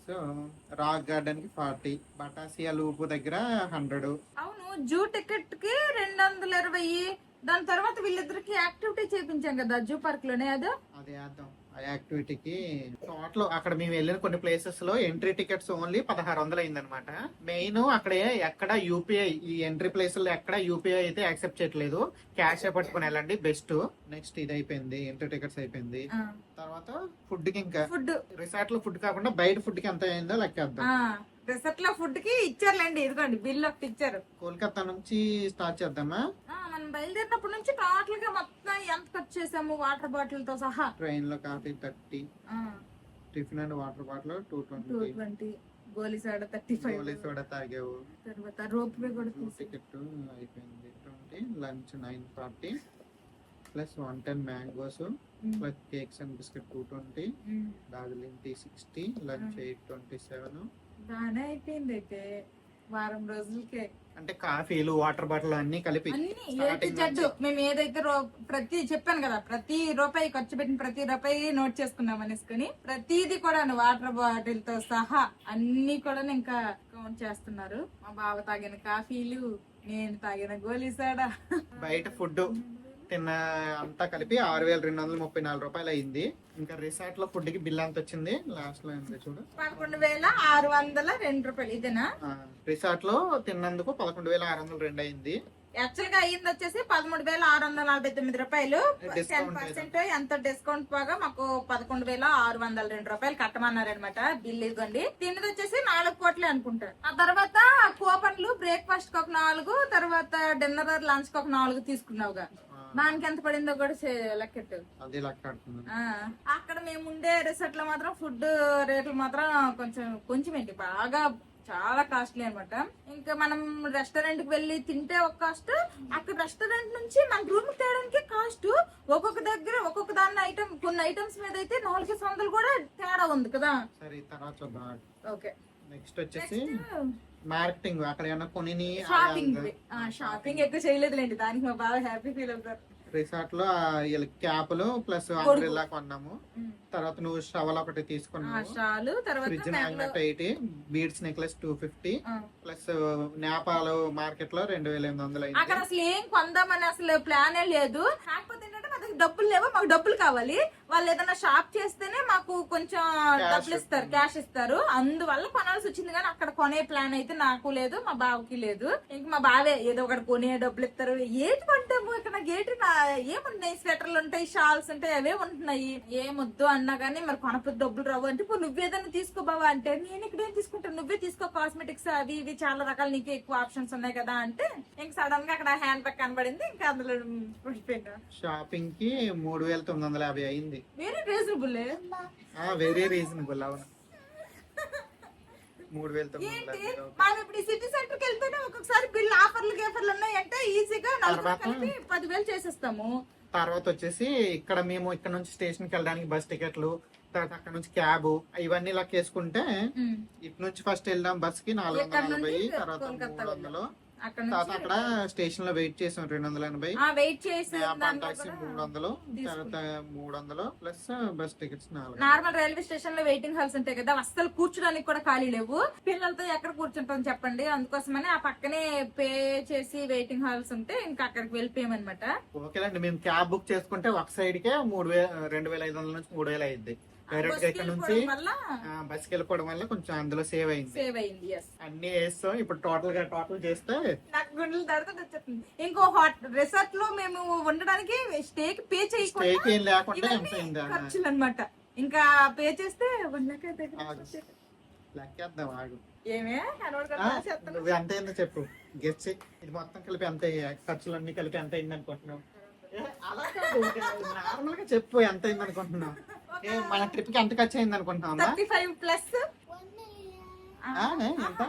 rock garden కి 40, బటాసియా లూపు దగ్గర 100. అవును, జూ టికెట్ కి 220. దాని తర్వాత వీళ్ళిద్దరికి యాక్టివిటీ చేయించాం కదా జూ పార్క్ లోనే అదే వేద్దాం. ఆ యాక్టివిటీకి టోటల్ అక్కడ మేము వెళ్ళిన కొన్ని ప్లేసెస్ లో ఎంట్రీ టికెట్స్ ఓన్లీ 1600 అయింది అనమాట. మెయిన్ అక్కడ ఎక్కడ యూపీఐ, ఈ ఎంట్రీ ప్లేస్ లో ఎక్కడ యూపీఐ అయితే యాక్సెప్ట్ చేయట్లేదు. క్యాష్ పట్టుకుని వెళ్ళండి బెస్ట్. నెక్స్ట్ ఇది అయిపోయింది, ఎంట్రీ టికెట్స్ అయిపోయింది. తర్వాత ఫుడ్ కి, ఇంకా ఫుడ్ రిసార్ట్ లో ఫుడ్ కాకుండా బయట ఫుడ్ కి ఎంత అయిందో లెక్కేద్దాం. రిసార్ట్ లో ఫుడ్ కి ఇచ్చారులేండి, ఇదిగోండి బిల్ ఒకటి ఇచ్చారు. కోల్కతా నుంచి స్టార్ట్ చేద్దామా? మనం బయలుదేరినప్పటి నుంచి టోటల్ గా మొత్తం ఎంత ఖర్చు చేసాము వాటర్ బాటిల్ తో సహా. ట్రైన్ లో coffee 30, tiffin and water bottle 220, Goli soda 35, Goli soda తాగావు. తర్వాత రోప్ వే కూడా టికెట్ అయిపోయింది 20, lunch 940 plus 110 mangoes plus cakes and biscuit 220, Darjeeling tea 60, lunch 827. బాగానే అయిపోయింది అయితే వారం రోజులకే. అంటే కాఫీలు వాటర్ బాటిల్ అన్ని కలిపి అన్ని జడ్డు మేము ఏదైతే ప్రతి చెప్పాను కదా, ప్రతి రూపాయి ఖర్చు పెట్టిన ప్రతి రూపాయి నోట్ చేసుకున్నాం అనేసుకుని ప్రతిది కూడా వాటర్ బాటిల్ తో సహా అన్ని కూడా ఇంకా కౌంట్ చేస్తున్నారు. మా బావ తాగిన కాఫీలు, నేను తాగిన గోలీ సోడా, బయట ఫుడ్ తిన్న అంతా కలిపి 6234 రూపాయలు అయింది. ఇంకా రిసార్ట్ లో ఫుడ్ కి బిల్ ఎంత వచ్చింది లాస్ట్ లో ఎంత చూడు, 11,602 రూపాయలు. ఇదేనా? రిసార్ట్ లో తిన్నందుకు 11,602 అయింది. యాక్చువల్ గా అయ్యింది వచ్చేసి 13,649 రూపాయలు. 10% ఎంత డిస్కౌంట్ పోగా మాకు 11,602 రూపాయలు కట్టమన్నారు అనమాట బిల్. ఇదిగోండి. తిన్నది వచ్చేసి 4 కోట్లే అనుకుంటారు. ఆ తర్వాత కూపన్లు బ్రేక్ఫాస్ట్ కి ఒక 4, తర్వాత డిన్నర్ లంచ్ కి ఒక 4 తీసుకున్నావుగా, దానికి ఎంత పడిందో కూడా లెక్కెట్టు. అక్కడ మేము ఉండే రిసార్ట్ లో మాత్రం ఫుడ్ రేట్లు మాత్రం కొంచెం ఏంటి బాగా చాలా కాస్ట్లీ అనమాట. ఇంకా మనం రెస్టారెంట్ కి వెళ్ళి తింటే ఒక కాస్ట్, అక్కడ రెస్టారెంట్ నుంచి మన రూమ్ కి తేడానికి కాస్ట్ ఒక్కొక్క దగ్గర ఒక్కొక్క దాని ఐటమ్, కొన్ని ఐటమ్స్ మీద అయితే 400 కూడా తేడా ఉంది కదా. ఓకే, నెక్స్ట్ వచ్చేసి మార్కెటింగ్. అక్కడ ఏమన్నా కొన్ని షాపింగ్ ఎక్కువ చేయలేదులేండి, దానికి మా బాగా హ్యాపీ ఫీల్ అవుతారు. రిసార్ట్ లో క్యాప్లు ప్లస్ అంబ్రెల్లా కొన్నాము. తర్వాత నువ్వు షవల్ ఒకటి తీసుకున్నావు. Fridge magnet 80, beads necklace 250 plus Nepal market లో 2,800 అయింది. అక్కడ అసలు ఏం కొందామని అసలు ప్లానే లేదు. కాకపోతే ఏంటంటే మా దగ్గర డబ్బులు లేవు, మాకు డబ్బులు కావాలి. వాళ్ళు ఏదైనా షాప్ చేస్తేనే మాకు కొంచెం డబ్బులు ఇస్తారు, క్యాష్ ఇస్తారు. అందువల్ల కొనాల్సి వచ్చింది. కానీ అక్కడ కొనే ప్లాన్ అయితే నాకు లేదు, మా బావకి లేదు. ఇంక మా బావే ఏదో ఒకటి కొనే డబ్బులు ఇస్తారు. ఏంటి కొంటాము ఇక్కడ, గేటు ఏముంటాయి, స్వెటర్లు ఉంటాయి, షాల్స్ ఉంటాయి, అవే ఉంటున్నాయి. ఏమొద్దు అన్నా కానీ మరి కొనపొద్దు డబ్బులు రావు అంటే, నువ్వేదైనా తీసుకో బావా అంటే, నేను ఇక్కడ ఏం తీసుకుంటాను, నువ్వే తీసుకో, కాస్మెటిక్స్ అవి ఇవి చాలా రకాలు, నీకు ఎక్కువ ఆప్షన్స్ ఉన్నాయి కదా అంటే, ఇంక సడన్ గా అక్కడ హ్యాండ్ బ్యాగ్ కనబడింది. ఇంకా అందులో పడిపోయినా. షాపింగ్ కి 3,950 అయింది. Very reasonable, very reasonable. అవును, 3,950. మనం ఇప్పుడు సిటీ సెంటర్ కి వెళ్తేనే ఒక్కొక్కసారి బిల్ ఆఫర్లు ఉన్నాయంటే ఈజీగా 10,000 చేసేస్తాము. తర్వాత వచ్చేసి ఇక్కడ మేము ఇక్కడ నుంచి స్టేషన్ కి వెళ్ళడానికి బస్ టికెట్లు, తర్వాత అక్కడ నుంచి క్యాబ్, ఇవన్నీ లెక్క వేసుకుంటే ఇటు నుంచి ఫస్ట్ వెళ్దాం బస్ కి 440, తర్వాత 300, అక్కడ స్టేషన్ లో వెయిట్ చేసాం 280, వెయిట్ చేసి టాక్సీ 300, తర్వాత 300 plus bus tickets 400. Normal railway station లో వెయిటింగ్ హాల్స్ ఉంటాయి కదా, అస్సలు కూర్చోడానికి కూడా ఖాళీ లేవు. పిల్లలతో ఎక్కడ కూర్చుంటాం చెప్పండి, అందుకోసమని ఆ పక్కనే పే చేసి వెయిటింగ్ హాల్స్ ఉంటే ఇంకా అక్కడికి వెళ్ళిపోయామన్నమాట. ఓకేనండి, మేము క్యాబ్ బుక్ చేసుకుంటే ఒక సైడ్ కే 2,500 నుంచి 3,000 అయింది. డైరెక్ట్ గా ఇక్కడ నుంచి బస్ కి వెళ్ళిపోవడం వల్ల కొంచెం అందులో సేవ్ అయింది. అన్ని వేస్తాం. ఇప్పుడు టోటల్ చేస్తే నాకు గుండెలు దడత వచ్చేస్తుంది. ఇంకో రిసార్ట్ లో మేము ఉండడానికి స్టేకి పే చేయకుండా ఖర్చులు అనమాట. ఇంకా పే చేస్తే లెక్కేద్దాం. ఆగు, ఏమే నువ్వు ఎంత అయిందో చెప్పు, గెస్ట్. ఇది మొత్తం కలిపి ఎంత ఖర్చులు అన్ని కలిపి ఎంత అయింది అనుకుంటున్నావు? అలా నార్మల్ గా చెప్పు, ఎంత అయింది అనుకుంటున్నావు? మన ట్రిప్ కి ఎంత ఖర్చు అయింది అనుకుంటున్నావు? 35 ప్లస్ ఎంత?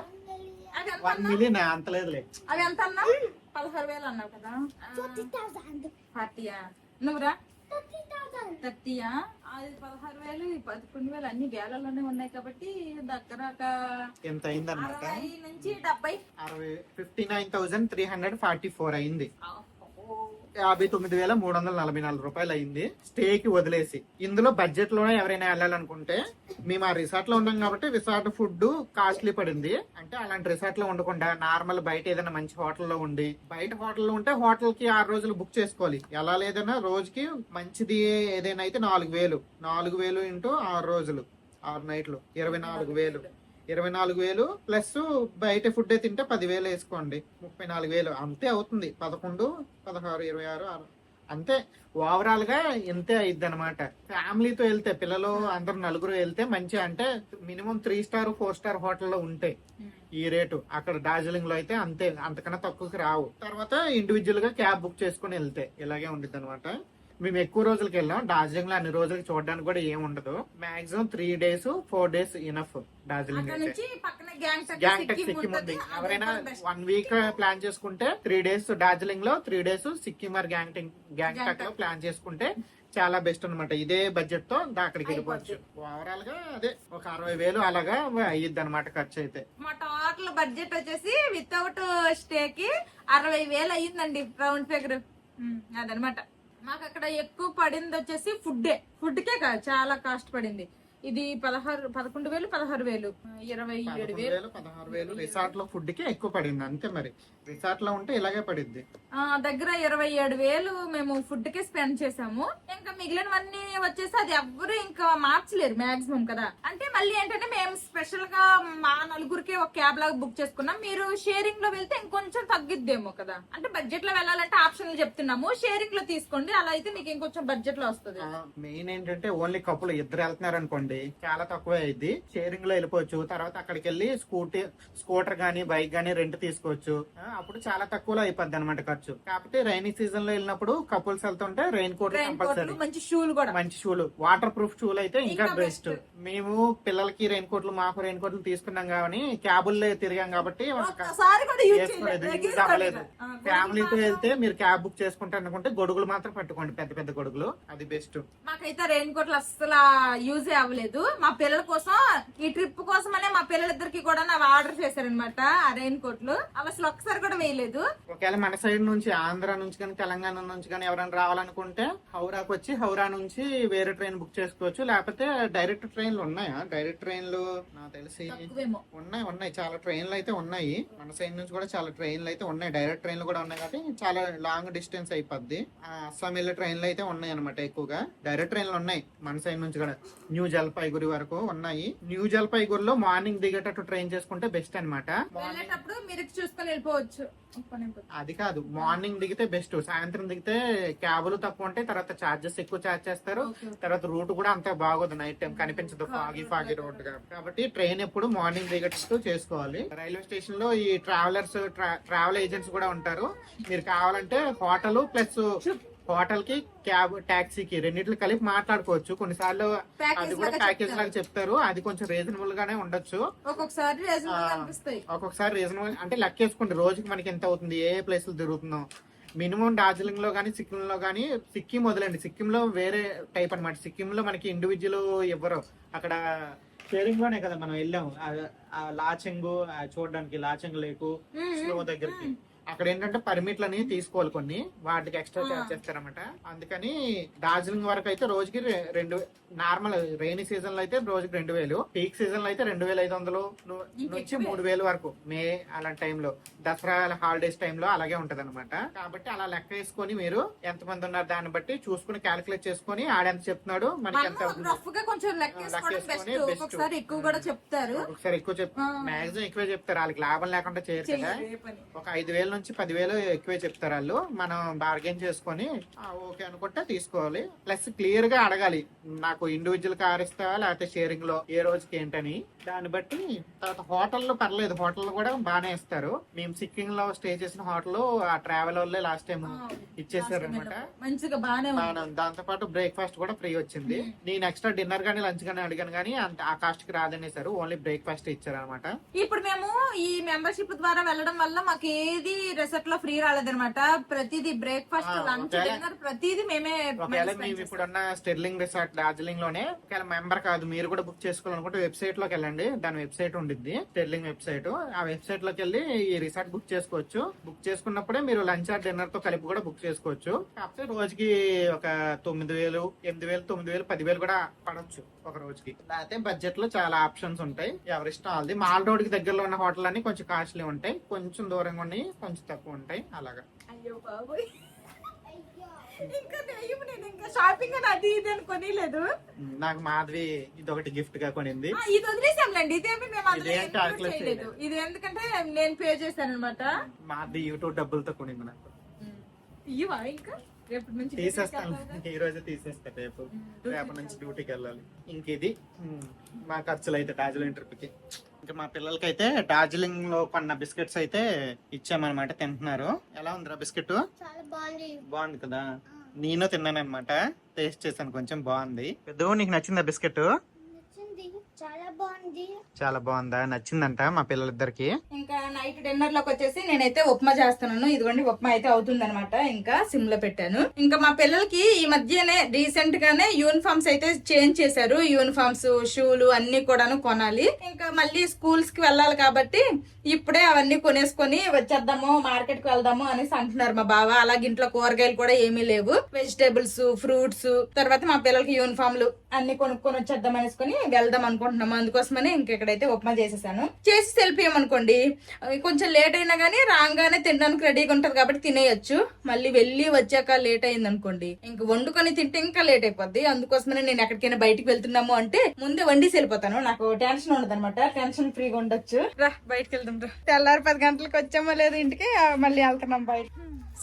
1 మిలియన్ అంత లేదులే. అవి ఎంత అన్నా? 16,000 అన్నావు కదా. 40 నువ్వురా 30 అది 16,000, 11,000 అన్ని వేలలోనే ఉన్నాయి కాబట్టి దగ్గర ఎంత అయింది అన్నమాట. 60 నుంచి 70, 59,344 అయింది. 59,344 అయింది స్టే కి వదిలేసి. ఇందులో బడ్జెట్ లోనే ఎవరైనా వెళ్ళాలనుకుంటే మేము ఆ రిసార్ట్ లో ఉన్నాం కాబట్టి రిసార్ట్ ఫుడ్ కాస్ట్లీ పడింది. అంటే అలాంటి రిసార్ట్ లో ఉండకుండా నార్మల్ బయట ఏదైనా మంచి హోటల్లో ఉండి, బయట హోటల్లో ఉంటే హోటల్ కి 6 రోజులు బుక్ చేసుకోవాలి. ఎలా లేదన్నా రోజుకి మంచిది ఏదైనా అయితే 4,000 ఇంటూ 6 రోజులు 6 నైట్లు 24,000 ప్లస్ బయట ఫుడ్ తింటే 10,000 వేసుకోండి, 34,000 అంతే అవుతుంది. 11, 16, 26 అంతే. ఓవరాల్ గా ఇంతే అయిద్ది అనమాట. ఫ్యామిలీతో వెళ్తే పిల్లలు అందరు నలుగురు వెళ్తే మంచి, అంటే మినిమం 3 స్టార్ 4 స్టార్ హోటల్లో ఉంటాయి ఈ రేటు. అక్కడ డార్జిలింగ్ లో అయితే అంతే, అంతకన్నా తక్కువకి రావు. తర్వాత ఇండివిజువల్ గా క్యాబ్ బుక్ చేసుకుని వెళ్తే ఇలాగే ఉండిద్ది అనమాట. మేము ఎక్కువ రోజులకి వెళ్ళాం. డార్జిలింగ్ లో అన్ని రోజులకి చూడడానికి కూడా ఏం ఉండదు. Maximum 3 days 4 days enough. Darjeeling అయితే గ్యాంగ్టక్ సిక్కిం ఉంది. ఎవరైనా 1 week ప్లాన్ చేసుకుంటే 3 days డార్జిలింగ్ లో, 3 days సిక్కిం ఆర్ గ్యాంగ్టక్ లో ప్లాన్ చేసుకుంటే చాలా బెస్ట్ అనమాట. ఇదే బడ్జెట్ తో అక్కడికి వెళ్ళిపోవచ్చు. ఓవరాల్ గా అదే ఒక 60,000 అలాగా అయ్యిద్ది అనమాట ఖర్చు అయితే. మా టోటల్ బడ్జెట్ వచ్చేసి వితౌట్ స్టే కి 60,000 అయ్యిందండి, రౌండ్ ఫిగర్. అదనమాట. మాకు అక్కడ ఎక్కువ పడింది వచ్చేసి ఫుడ్కే కాదు, చాలా కాస్ట్ పడింది. ఇది 11,000 16,000 27,000 16,000 రిసార్ట్ లో ఫుడ్ కి ఎక్కువ పడింది అంతే. మరి రిసార్ట్ లో ఉంటే ఇలాగే పడింది. దగ్గర 27,000 మేము ఫుడ్ కే స్పెండ్ చేసాము. ఇంకా మిగిలినవన్నీ వచ్చేసి అది ఎవ్వరు ఇంకా మార్చలేరు మాక్సిమం కదా. అంటే మళ్ళీ ఏంటంటే మేము స్పెషల్ గా మా నలుగురికి ఒక క్యాబ్ లాగా బుక్ చేసుకున్నాం. మీరు షేరింగ్ లో వెళ్తే ఇంకొంచెం తగ్గిద్దేమో కదా. అంటే బడ్జెట్ లో వెళ్ళాలంటే ఆప్షన్లు చెప్తున్నాము, షేరింగ్ లో తీసుకోండి, అలా అయితే మీకు ఇంకొంచెం బడ్జెట్ లో వస్తుంది. మెయిన్ ఏంటంటే ఓన్లీ కపుల్ ఇద్దరు వెళ్తున్నారు అనుకోండి చాలా తక్కువ అయింది. షేరింగ్ లో వెళ్ళిపోవచ్చు. తర్వాత అక్కడికి వెళ్ళి స్కూటర్ గానీ బైక్ గానీ రెంట్ తీసుకోవచ్చు. అప్పుడు చాలా తక్కువలో అయిపోద్ది అనమాట ఖర్చు. కాకపోతే రైనీ సీజన్ లో వెళ్ళినప్పుడు కపుల్స్ వెళ్తుంటే రెయిన్ కోట్ కంపల్సరీ, మంచి షూలు, వాటర్ ప్రూఫ్ షూలు అయితే ఇంకా బెస్ట్. మేము పిల్లలకి రెయిన్ కోట్లు, మాకు రెయిన్ కోట్లు తీసుకున్నాం కానీ క్యాబుల్లో తిరిగాం కాబట్టి అవ్వలేదు. ఫ్యామిలీతో వెళ్తే మీరు క్యాబ్ బుక్ చేసుకుంటారు అనుకుంటే గొడుగులు మాత్రం పట్టుకోండి, పెద్ద పెద్ద గొడుగులు, అది బెస్ట్. మాకైతే రెయిన్ కోట్లు అస్సలు యూజ్ అవ్వలేదు. మా పిల్లల కోసం ఈ ట్రిప్ కోసమనే మా పిల్లలిద్దరికి కూడా ఆర్డర్ చేశారనమాట ఆ రెయిన్ కోట్లు. అవి అసలు ఒక్కసారి కూడా వేయలేదు. ఒకవేళ మన సైడ్ నుంచి ఆంధ్ర నుంచి కానీ తెలంగాణ నుంచి కానీ ఎవరైనా రావాలనుకుంటే హౌరాకు వచ్చి హౌరా నుంచి వేరే ట్రైన్ బుక్ చేసుకోవచ్చు. లేకపోతే డైరెక్ట్ ట్రైన్లు ఉన్నాయా? డైరెక్ట్ ట్రైన్లు నాకు తెలిసి ఉన్నాయి చాలా ట్రైన్లు అయితే ఉన్నాయి. మన సైడ్ నుంచి కూడా చాలా ట్రైన్లు అయితే ఉన్నాయి, డైరెక్ట్ ట్రైన్లు కూడా ఉన్నాయి. కాబట్టి చాలా లాంగ్ డిస్టెన్స్ అయిపోద్ది. అస్సాం వెళ్ళే ట్రైన్లు అయితే ఉన్నాయి అనమాట. ఎక్కువగా డైరెక్ట్ ట్రైన్లు ఉన్నాయి మన సైడ్ నుంచి కూడా. న్యూ జల్పాయిగురి వరకు ఉన్నాయి. న్యూ జల్పాయిగురిలో మార్నింగ్ దిగేటట్టు ట్రైన్ చేసుకుంటే బెస్ట్ అనమాట. మీరు చూసుకొని వెళ్ళిపోవచ్చు. అది కాదు, మార్నింగ్ దిగితే బెస్ట్. సాయంత్రం దిగితే క్యాబులు తక్కువ ఉంటాయి, తర్వాత చార్జెస్ ఎక్కువ చార్జ్ చేస్తారు, తర్వాత రూట్ కూడా అంత బాగోదు, నైట్ టైం కనిపించదు, ఫాగి రోడ్. కాబట్టి ట్రైన్ ఎప్పుడు మార్నింగ్ దిగట్టు చేసుకోవాలి. రైల్వే స్టేషన్ లో ఈ ట్రావెల్ ఏజెంట్స్ కూడా ఉంటారు. మీరు కావాలంటే హోటల్ ప్లస్ హోటల్ కి క్యాబ్ టాక్సీకి రెండింటికి కలిపి మాట్లాడుకోవచ్చు. కొన్నిసార్లు అది కూడా ప్యాకేజ్ లాగా చెప్తారు. అది కొంచెం రీజనబుల్ గానే ఉండొచ్చు, ఒక్కొక్కసారి రీజనబుల్ అంటే లెక్క వేసుకోండి రోజుకి మనకి ఎంత అవుతుంది, ఏ ప్లేసులు తిరుగుతున్నాం. మినిమం డార్జిలింగ్ లో గానీ సిక్కిం లో గానీ, సిక్కిం వదిలేండి, సిక్కిం లో వేరే టైప్ అనమాట. సిక్కిం లో మనకి ఇండివిజువల్ ఇవ్వరు. అక్కడ షేరింగ్ లోనే కదా మనం వెళ్ళాము లాచెంగ్ చూడడానికి, లాచెంగ్ లేకు స్లో దగ్గరికి. అక్కడ ఏంటంటే పర్మిట్లని తీసుకోవాలి, కొన్ని వాటికి ఎక్స్ట్రా చార్జ్ చేస్తారన్నమాట. అందుకని డార్జిలింగ్ వరకు అయితే రోజుకి 2 నార్మల్ రైనీ సీజన్ లో అయితే రోజుకి 2,000, పీక్ సీజన్ లో అయితే 2,500 నుంచి 3,000 వరకు. మే అలాంటి టైంలో, దసరా హాలిడేస్ టైంలో అలాగే ఉంటది అనమాట. కాబట్టి అలా లెక్క వేసుకొని మీరు ఎంతమంది ఉన్నారు దాన్ని బట్టి చూసుకుని క్యాలిక్యులేట్ చేసుకుని ఆడెంత చెప్తున్నాడు మనకి ఎంత ఒకసారి ఎక్కువ చెప్తారు, మాక్సిమం ఎక్కువే చెప్తారు. వాళ్ళకి లాభం లేకుండా చేయరు కదా. ఒక 5,000 నుంచి 10,000 ఎక్కువే చెప్తారు వాళ్ళు. మనం బార్గెన్ చేసుకొని ఓకే అనుకుంటే తీసుకోవాలి. ప్లస్ క్లియర్ గా అడగాలి, నాకు ఇండివిజువల్ కార్ ఇస్తావా లేకపోతే షేరింగ్ లో ఏ రోజుకి ఏంటని. దాన్ని బట్టి తర్వాత హోటల్లో పర్లేదు, హోటల్ కూడా బాగానే ఇస్తారు. మేము సిక్కిం లో స్టే చేసిన హోటల్ ఆ ట్రావెల్ వాళ్ళే లాస్ట్ టైం ఇచ్చేసారు అనమాట. మంచిగా బాగానే. దాంతో పాటు బ్రేక్ఫాస్ట్ కూడా ఫ్రీ వచ్చింది. నేను ఎక్స్ట్రా డిన్నర్ గానీ లంచ్ గానీ అడిగాను కానీ ఆ కాస్ట్ కి రాదనేసారు, ఓన్లీ బ్రేక్ఫాస్ట్ ఇచ్చారు అనమాట. ఇప్పుడు మేము ఈ మెంబర్షిప్ ద్వారా వెళ్ళడం వల్ల మాకు ఏది రిసార్ట్ లో ఫ్రీ రాలేదన్నమాట. ప్రతిదీ బ్రేక్ఫాస్ట్, లంచ్, డిన్నర్ ప్రతిదీ మేమే. ఒకవేళ మేము ఇప్పుడున్న స్టెర్లింగ్ రిసార్ట్ డార్జిలింగ్ లోనే ఒకవేళ మెంబర్ కాదు మీరు కూడా బుక్ చేసుకోవాలనుకుంటే వెబ్సైట్ లోకి వెళ్ళండి. దాని వెబ్సైట్ ఉండిద్ది, స్టెర్లింగ్ వెబ్సైట్. ఆ వెబ్సైట్ లోకి వెళ్ళి ఈ రిసార్ట్ బుక్ చేసుకోవచ్చు. బుక్ చేసుకున్నప్పుడే మీరు లంచ్ ఆర్ డిన్నర్ తో కలిపి కూడా బుక్ చేసుకోవచ్చు. కాకపోతే రోజుకి ఒక 9,000, 8,000, 9,000, 10,000 కూడా పడవచ్చు ఒక రోజుకి. అయితే బడ్జెట్ లో చాలా ఆప్షన్స్ ఉంటాయి, ఎవరిష్టం వాళ్ళది. మాల్ రోడ్ కి దగ్గరలో ఉన్న హోటల్ అన్ని కొంచెం కాస్ట్లీ ఉంటాయి, కొంచెం దూరంగా ఉన్నాయి కొంచెం తక్కువ ఉంటాయి అలాగా. అయ్యో బాబోయ్, ఇంకా నేను ఇంకా షాపింగ్ అని అది ఇది అని కొనిలేదు. నాకు మాధవి ఇది ఒకటి గిఫ్ట్ గా కొనింది. ఇది వదిలేసాంలేండి, ఇదేమి మేము అందులో చేయలేదు. ఇది ఎందుకంటే నేను పే చేశాను అనమాట. మాధవి యూట్యూబ్ డబ్బులతో కొనింది నాకు. ఇవ్వా ఇంకా రేపటి నుంచి తీసేస్తాను, ఈ రోజే తీసేస్తా. రేపటి నుంచి డ్యూటీకి వెళ్ళాలి. ఇంక ఇది మా ఖర్చులు అయితే డార్జిలింగ్ ట్రిప్ కి. ఇంకా మా పిల్లలకి అయితే డార్జిలింగ్ లో కొన్న బిస్కెట్స్ అయితే ఇచ్చామన్నమాట, తింటున్నారు. ఎలా ఉందిరా బిస్కెట్? బాగుంది కదా, నేను తిన్నాను అనమాట, టేస్ట్ చేశాను, కొంచెం బాగుంది. పెద్ద నీకు నచ్చిందా బిస్కెట్? చాలా బాగుందా, నచ్చిందంట మా పిల్లలిద్దరికి. ఇంకా నైట్ డిన్నర్ లోకి వచ్చేసి నేనైతే ఉప్మా చేస్తున్నాను. ఇదిగోండి ఉప్మా అయితే అవుతుంది అనమాట. ఇంకా సిమ్ లో పెట్టాను. ఇంకా మా పిల్లలకి ఈ మధ్యనే రీసెంట్ గానే యూనిఫామ్స్ అయితే చేంజ్ చేశారు. యూనిఫామ్స్, షూలు అన్ని కూడాను కొనాలి. ఇంకా మళ్ళీ స్కూల్స్ కి వెళ్ళాలి కాబట్టి ఇప్పుడే అవన్నీ కొనేసుకొని వచ్చేద్దాము, మార్కెట్ కి వెళ్దాము అనేసి అంటున్నారు మా బావ. అలాగే ఇంట్లో కూరగాయలు కూడా ఏమీ లేవు, వెజిటేబుల్స్, ఫ్రూట్స్, తర్వాత మా పిల్లలకి యూనిఫామ్లు అన్ని కొనుక్కొని వచ్చేద్దాం అనేసుకొని వెళ్దాం అనుకుంటున్నాము. అందుకోసమని ఇంకెక్కడైతే ఉప్మా చేసేసాను. చేసి వెళ్ళిపోయామనుకోండి, కొంచెం లేట్ అయినా గానీ రాగానే తినడానికి రెడీగా ఉంటది కాబట్టి తినేయచ్చు. మళ్ళీ వెళ్ళి వచ్చాక లేట్ అయింది అనుకోండి, ఇంక వండుకొని తింటే ఇంకా లేట్ అయిపోద్ది. అందుకోసమనే నేను ఎక్కడికైనా బయటికి వెళ్తున్నాము అంటే ముందే వండేసి వెళ్ళిపోతాను. నాకు టెన్షన్ ఉండదు అనమాట, టెన్షన్ ఫ్రీగా ఉండొచ్చు. రా బయటకు వెళ్దాం రా. తెల్లారి 10 గంటలకు వచ్చామో లేదు ఇంటికి, మళ్ళీ వెళ్తున్నాం బయట.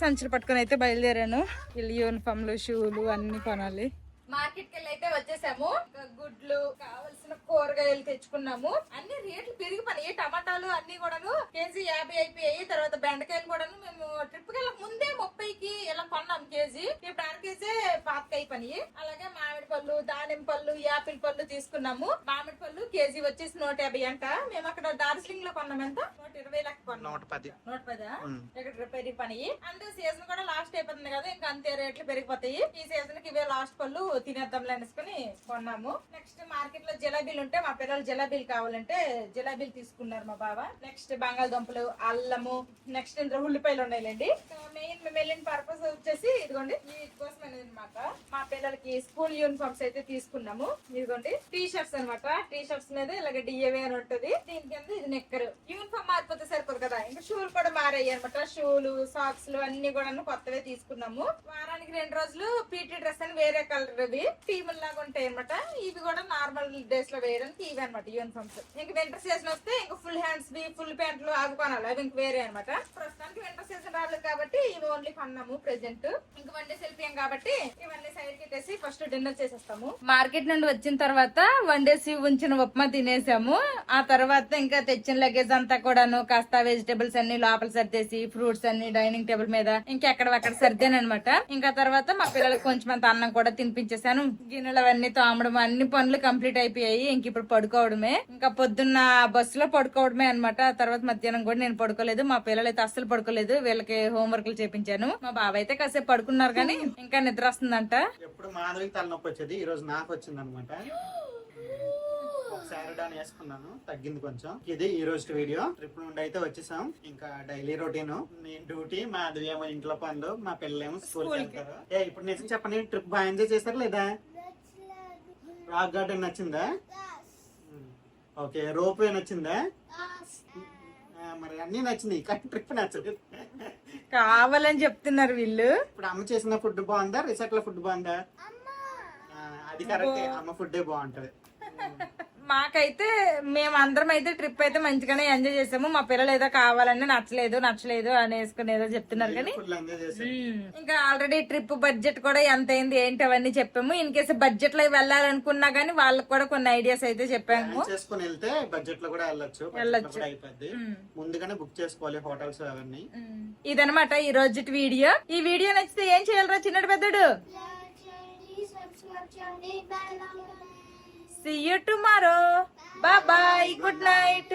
సంచులు పట్టుకొని అయితే బయలుదేరాను. వీళ్ళు యూనిఫామ్లు, షూలు అన్ని కొనాలి. మార్కెట్ కి వెళ్ళి అయితే వచ్చేసాము. గుడ్లు, కావలసిన కూరగాయలు తెచ్చుకున్నాము. అన్ని రేట్లు పెరిగిపోయి, టమాటాలు అన్ని కూడాను కేజీ 50 అయిపోయాయి. తర్వాత బెండకాయలు కూడాను మేము ట్రిప్ కి వెళ్ళక ముందే 30కి ఇలా కొన్నాం కేజీ. ఇప్పుడు 1/2 కేజీ 25 అయిపోయి. అలాగే మామిడి పళ్ళు, దానిమ్మ పళ్ళు, యాపిల్ పళ్ళు తీసుకున్నాము. మామిడి పళ్ళు కేజీ వచ్చేసి 150 అంట. మేము అక్కడ డార్జిలింగ్ లో కొన్నాం. ఎంత? 120 లెక్క కొన్నాం. 110 ఇక్కడ పెరిగిపోయి. అంటే సీజన్ కూడా లాస్ట్ అయిపోతుంది కదా, ఇంకా అంతే రేట్లు పెరిగిపోతాయి. ఈ సీజన్ కి ఇవే లాస్ట్ పళ్ళు తినేద్దాం అనేసుకుని కొన్నాము. నెక్స్ట్ మార్కెట్ లో జిలాబీలు ఉంటే మా పిల్లలు జిలాబీలు కావాలంటే జిలాబీలు తీసుకున్నారు మా బావ. నెక్స్ట్ బంగాళదుంపలు, అల్లము, నెక్స్ట్ ఇందులో ఉల్లిపాయలు ఉన్నాయిలేండి. మెయిన్ మేము వెళ్ళిన పర్పస్ వచ్చేసి ఇదిగోండి వీటికోసం అనేది అనమాట. మా పిల్లలకి స్కూల్ యూనిఫామ్స్ అయితే తీసుకున్నాము. ఇదిగోండి టీ షర్ట్స్ అనమాట. టీ షర్ట్స్ మీద ఇలాగ డిఏవే అని ఉంటది. దీని కింద ఇది నెక్కరు. యూనిఫామ్ మారిపోతే సరిపోదు కదా, ఇంకా షూలు కూడా మారాయి అనమాట. షూలు, సాక్స్ అన్ని కూడా కొత్తవే తీసుకున్నాము. వారానికి 2 రోజులు పీటీ డ్రెస్ అని వేరే కలర్ టీముల్ లాగా ఉంటాయి అనమాట. ఇవి కూడా నార్మల్ డేస్ లో వేయడానికి ఇవి అనమాట యూనిఫామ్స్. ఇంకా వింటర్ సీజన్ వస్తే ఇంకా ఫుల్ హ్యాండ్స్, ఫుల్ ప్యాంట్లు అవి కొనాలి, అవి ఇంక వేరే అనమాట. ప్రస్తుతానికి వింటర్ సీజన్ రాలేదు కాబట్టి ఇవి ఓన్లీ కొన్నాము ప్రెసెంట్. ఇంకా వన్ డే సెల్ఫియం కాబట్టి ఇవన్నీ సైడ్ కి పెట్టేసి ఫస్ట్ డిన్నర్ చేసేస్తాము. మార్కెట్ నుండి వచ్చిన తర్వాత వండేసి ఉంచిన ఉప్మా తినేసాము. ఆ తర్వాత ఇంకా తెచ్చిన లగేజ్ అంతా కూడాను కాస్త వెజిటేబుల్స్ అన్ని లోపల సర్దేసి, ఫ్రూట్స్ అన్ని డైనింగ్ టేబుల్ మీద ఇంకెక్కడ సర్దానమాట. ఇంకా తర్వాత మా పిల్లలకి కొంచెం అంత అన్నం కూడా తినిపించేసాను. గిన్నెలు అవన్నీ తోమడం, అన్ని పనులు కంప్లీట్ అయిపోయాయి. ఇంక ఇప్పుడు పడుకోవడమే. ఇంకా పొద్దున్న బస్సులో పడుకోవడమే అనమాట. తర్వాత మధ్యాహ్నం కూడా నేను పడుకోలేదు. మా పిల్లలు అయితే అస్సలు పడుకోలేదు. వీళ్ళకి హోంవర్క్లు చేపించాను. మా బాబు అయితే కాసేపు పడుకున్నారు కానీ ఇంకా నిద్ర వస్తుందంట. ఎప్పుడు మాధవికి తలనొప్పి వచ్చేది, ఈ రోజు నాకు వచ్చింది అనమాట. సారడాన్ వేసుకున్నాను, తగ్గింది కొంచెం. ఇది ఈ రోజు వీడియో. ట్రిప్ నుండి అయితే వచ్చేసాం. ఇంకా డైలీ రొటీన్, నేను డ్యూటీ, మాధవి ఏమో ఇంట్లో పనులు, మా పిల్లలేమో స్కూల్ వెళ్తారు. ఇప్పుడు నిజం చెప్పండి, ట్రిప్ బాగా ఎంజాయ్ చేశారు లేదా? రాక్ గార్డెన్ నచ్చిందా? ఓకే. రోప్ వే నచ్చిందా? మరి అన్ని నచ్చినాయి కానీ ట్రిప్ నచ్చదు. కావాలని చెప్తున్నారు వీళ్ళు. ఇప్పుడు అమ్మ చేసిన ఫుడ్ బాగుందా, రిసార్ట్ లో ఫుడ్ బాగుందా? అది కరెక్ట్, అమ్మ ఫుడ్డే బాగుంటది. మాకైతే మేమందరం అయితే ట్రిప్ అయితే మంచిగానే ఎంజాయ్ చేసాము. మా పిల్లలు ఏదో కావాలని నచ్చలేదు అనేసుకుని ఏదో చెప్తున్నారు కానీ ఇంకా ఆల్రెడీ ట్రిప్ బడ్జెట్ కూడా ఎంత అయింది ఏంటి అవన్నీ చెప్పాము. ఇన్ కేసు బడ్జెట్ లో వెళ్ళాలనుకున్నా గానీ వాళ్ళకి కూడా కొన్ని ఐడియాస్ అయితే చెప్పాము. చేసుకుని వెళ్తే బడ్జెట్ లో కూడా వెళ్ళొచ్చు. అయిపోద్ది, ముందుగానే బుక్ చేసుకోవాలి హోటల్స్ అవన్నీ. ఇదనమాట ఈ రోజు వీడియో. ఈ వీడియో నచ్చితే ఏం చేయాలరా చిన్నడు పెద్దడు? See you tomorrow. Bye bye. Good night.